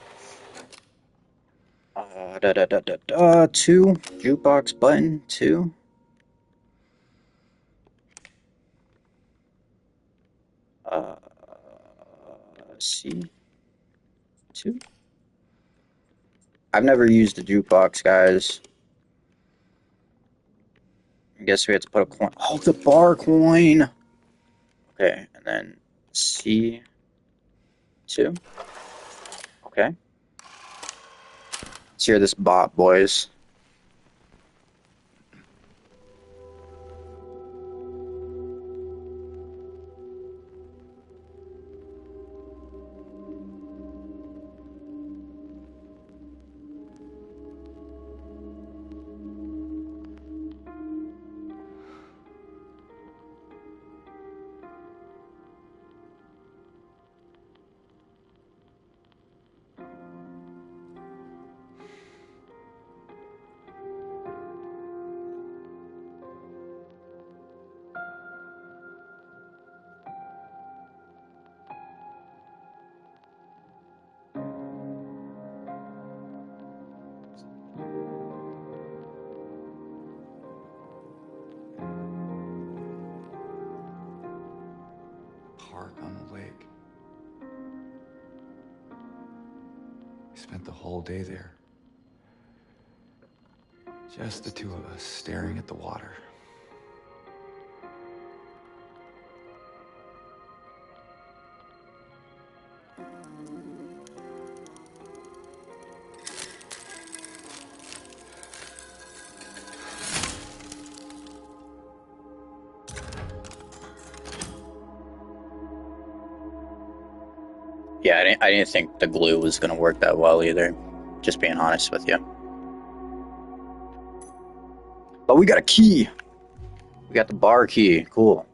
Two. Jukebox button, two. C. Two. I've never used a jukebox, guys. I guess we have to put a coin. Oh, the bar coin! Okay, and then C2. Okay. Let's hear this bop, boys. Park on the lake. We spent the whole day there. Just the two of us staring at the water. Yeah, I didn't think the glue was going to work that well either. Just being honest with you. But we got a key. We got the bar key. Cool.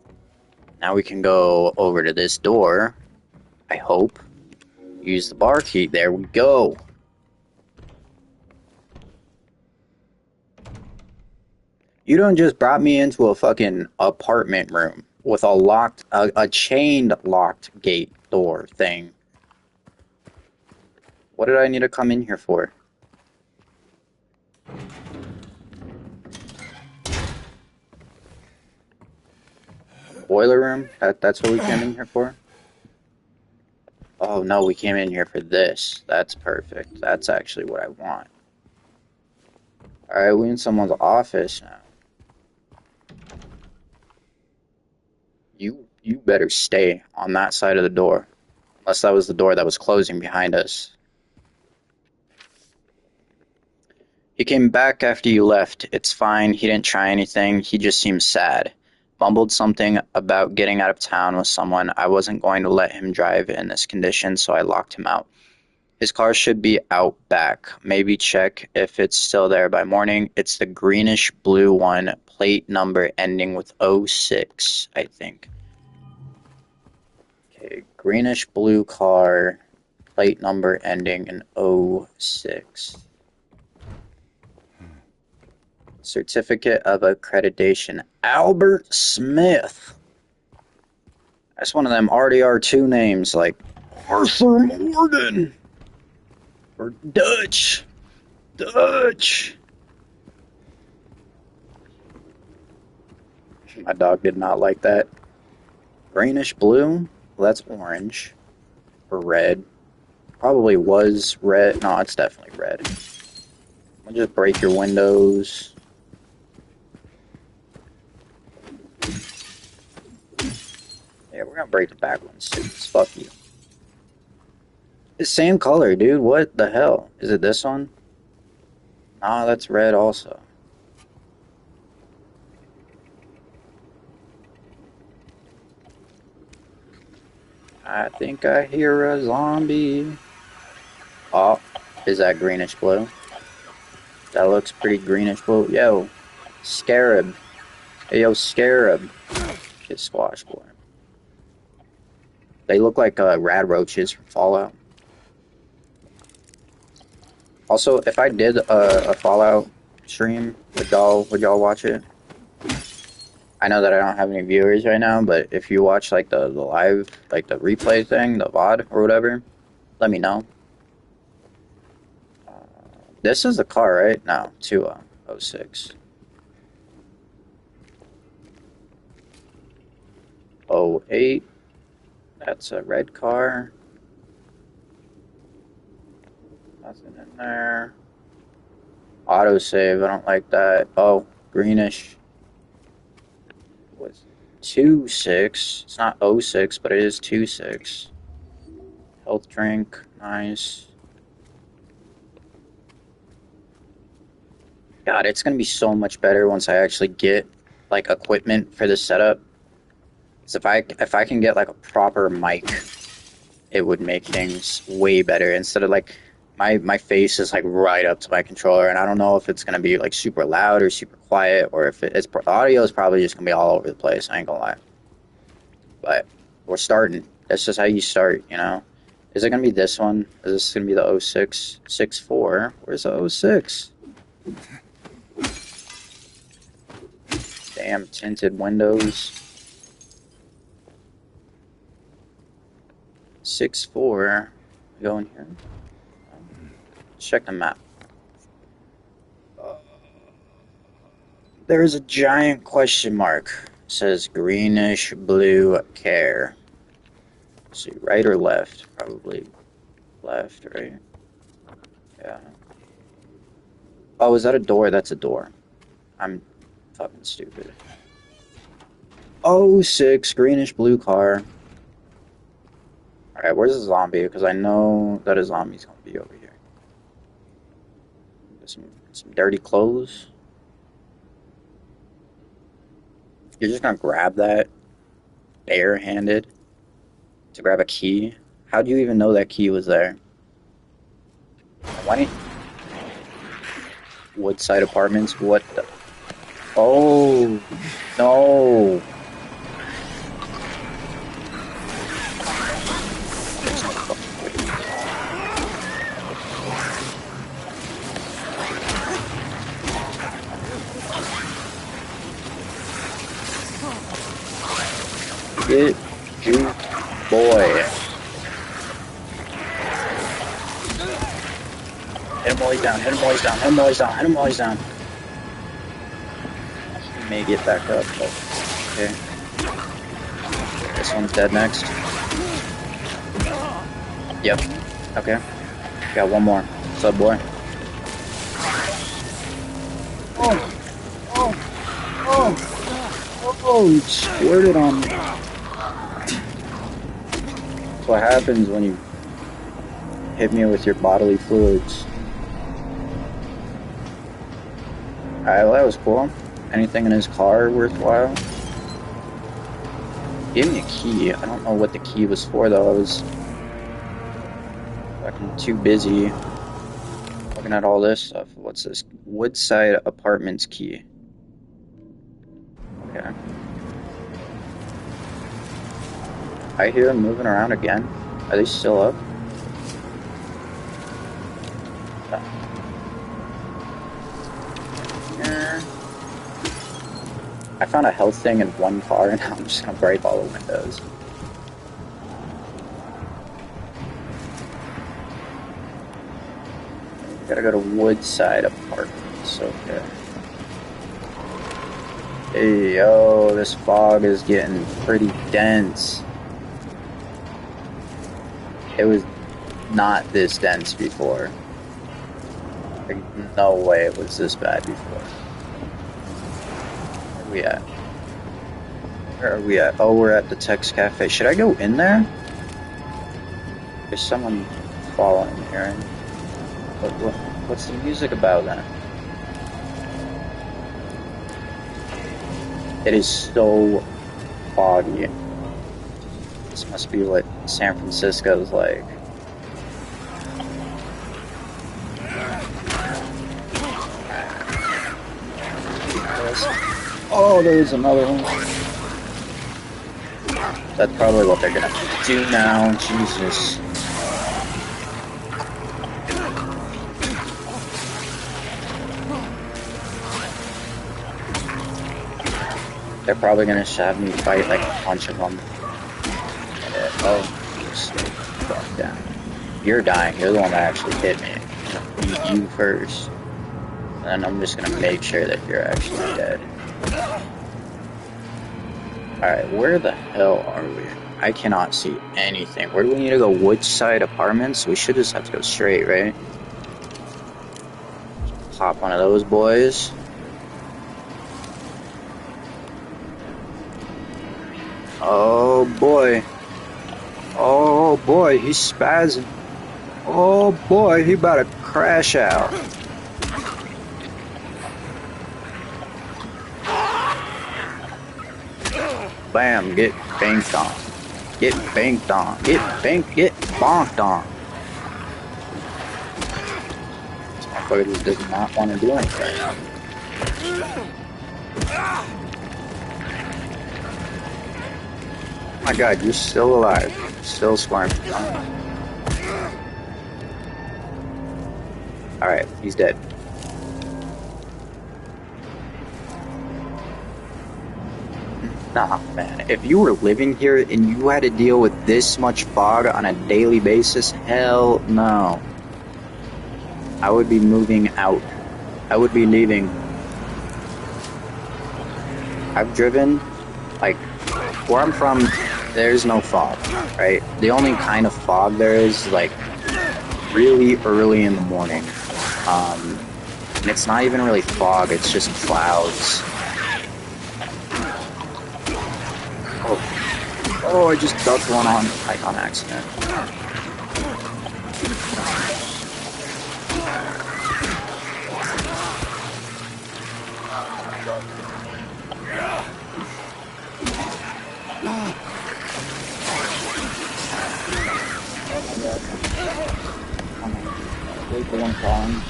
Now we can go over to this door. I hope. Use the bar key. There we go. You don't just brought me into a fucking apartment room with a chained locked gate door thing. What did I need to come in here for? Boiler room? That's what we came in here for? Oh no, we came in here for this. That's perfect. That's actually what I want. Alright, we're in someone's office now. You better stay on that side of the door. Unless that was the door that was closing behind us. He came back after you left. It's fine. He didn't try anything. He just seemed sad. Mumbled something about getting out of town with someone. I wasn't going to let him drive in this condition, so I locked him out. His car should be out back. Maybe check if it's still there by morning. It's the greenish blue one, plate number ending with 06, I think. Okay, greenish blue car, plate number ending in 06. Certificate of accreditation, Albert Smith. That's one of them RDR2 names, like Arthur Morgan or Dutch. My dog did not like that. Greenish blue? Well, that's orange or red. Probably was red. No, it's definitely red. I'll just break your windows. Yeah, we're gonna break the back ones too. Fuck you. The same color, dude. What the hell? Is it this one? Ah, that's red also. I think I hear a zombie. Oh, is that greenish blue? That looks pretty greenish blue. Yo, Scarab. Hey, yo, Scarab. Get squash, boy. They look like rad roaches from Fallout. Also, if I did a Fallout stream, would y'all watch it? I know that I don't have any viewers right now, but if you watch like the live, like the replay thing, the VOD or whatever, let me know. This is the car, right? No, 206. 08. That's a red car. Nothing in there. Autosave, I don't like that. Oh, greenish. Was 26. It's not 06, but it is 26. Health drink, nice. God, it's gonna be so much better once I actually get like equipment for the setup. So if I can get like a proper mic, it would make things way better. Instead of like my face is like right up to my controller, and I don't know if it's gonna be like super loud or super quiet, or if it's the audio is probably just gonna be all over the place. I ain't gonna lie, but we're starting. That's just how you start, you know. Is it gonna be this one? Is this gonna be the 0664? Where's the 06? Damn tinted windows. 6-4. Go in here. Check the map. There is a giant question mark. It says greenish blue care. Let's see, right or left? Probably left, right? Yeah. Oh, is that a door? That's a door. I'm fucking stupid. Oh, 06, greenish blue car. Alright, where's the zombie? Because I know that a zombie's gonna be over here. Some dirty clothes. You're just gonna grab that barehanded to grab a key? How do you even know that key was there? Why didn't Woodside Apartments? What the? Oh, no. Get you, boy. Hit him while he's down, hit him while he's down, hit him while he's down, hit him while he's down. He may get back up, but okay. This one's dead next. Yep. Okay. Got one more. What's up, boy? Oh! Oh! Oh! Oh! He squirted on me. That's what happens when you hit me with your bodily fluids. Alright, well, that was cool. Anything in his car worthwhile? Give me a key. I don't know what the key was for, though. I was fucking too busy looking at all this stuff. What's this? Woodside Apartments key. Okay. I hear them moving around again. Are they still up? I found a health thing in one car, and I'm just gonna break all the windows. Gotta go to Woodside Apartments. Okay. Hey, yo, this fog is getting pretty dense. It was not this dense before. Like, no way it was this bad before. Where are we at? Where are we at? Oh, we're at the Tex Cafe. Should I go in there? There's someone falling here. What's the music about then? It is so foggy. This must be what San Francisco is like. Oh, there's another one. That's probably what they're gonna do now. Jesus. They're probably gonna have me fight like a bunch of them. Oh, stay the fuck down. You're dying. You're the one that actually hit me. I'm gonna beat you first. And then I'm just gonna make sure that you're actually dead. Alright, where the hell are we? I cannot see anything. Where do we need to go? Woodside Apartments? We should just have to go straight, right? Pop one of those boys. Oh boy. Oh boy, he's spazzing. Oh boy, he about to crash out. Bam, get banked on. Get banked on. Get bonked on. This motherfucker just does not want to do anything. Oh my god, you're still alive. Still squirming. Alright, he's dead. Nah, man. If you were living here and you had to deal with this much fog on a daily basis, hell no. I would be moving out. I would be leaving. I've driven, like, where I'm from, there's no fog, right? The only kind of fog there is, like, really early in the morning. And it's not even really fog, it's just clouds. Oh, I just ducked one on, like, on accident. Wait for one falling.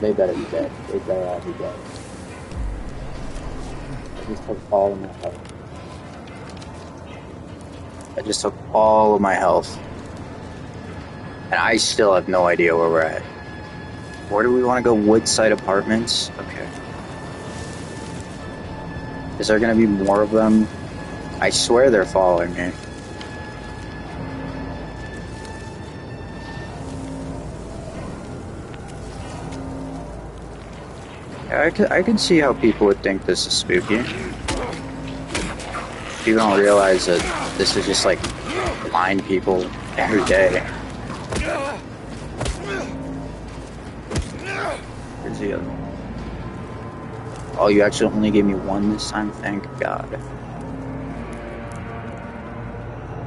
They better be dead. They better all be dead. I just took all of my health. I just took all of my health. And I still have no idea where we're at. Where do we want to go? Woodside Apartments? Okay. Is there going to be more of them? I swear they're following me. I could see how people would think this is spooky. People don't realize that this is just like blind people every day. Where's the other one? Oh, you actually only gave me one this time? Thank God.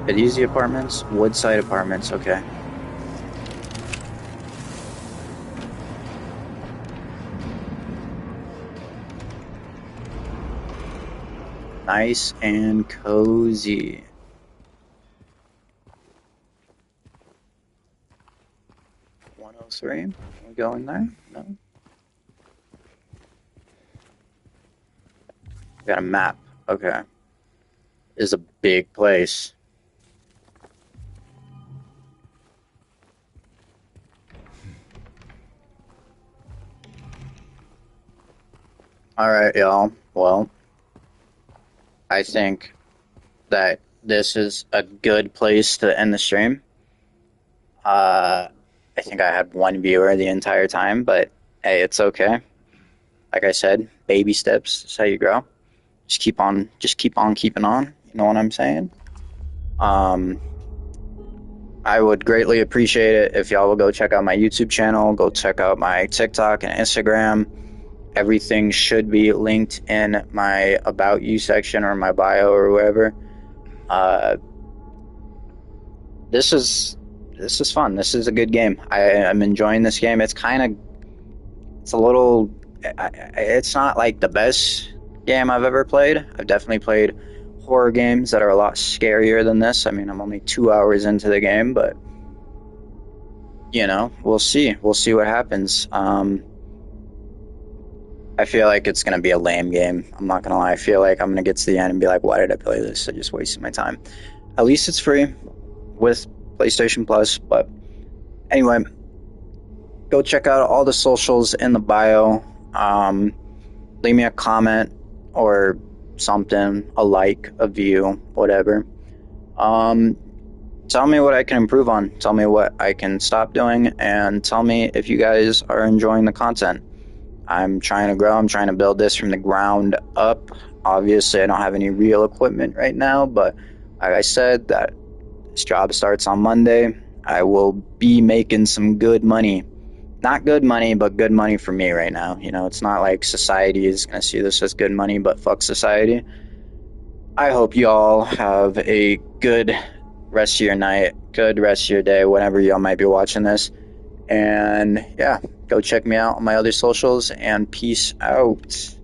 Are these the apartments? Woodside Apartments, okay. Nice and cozy. $103. We going there? No. We got a map. Okay. This is a big place. Alright, y'all. Well, I think that this is a good place to end the stream. I think I had one viewer the entire time, but hey, it's okay. Like I said, baby steps is how you grow. Just keep on keeping on. You know what I'm saying? I would greatly appreciate it if y'all will go check out my YouTube channel, go check out my TikTok and Instagram, Everything should be linked in my About You section or my bio or wherever. This is fun. This is a good game. I'm enjoying this game. It's a little. It's not like the best game I've ever played. I've definitely played horror games that are a lot scarier than this. I mean, I'm only 2 hours into the game, but we'll see. We'll see what happens. I feel like it's gonna be a lame game. I'm not gonna lie. I feel like I'm gonna get to the end and be like, "Why did I play this? I just wasted my time." At least it's free with PlayStation Plus. But anyway, go check out all the socials in the bio. Leave me a comment or something, a like, a view, whatever. Tell me what I can improve on. Tell me what I can stop doing, and tell me if you guys are enjoying the content. I'm trying to grow. I'm trying to build this from the ground up. Obviously, I don't have any real equipment right now, but like I said, that this job starts on Monday. I will be making some good money. Not good money, but good money for me right now. It's not like society is going to see this as good money, but fuck society. I hope y'all have a good rest of your night, good rest of your day, whenever y'all might be watching this. And yeah, go check me out on my other socials, and peace out.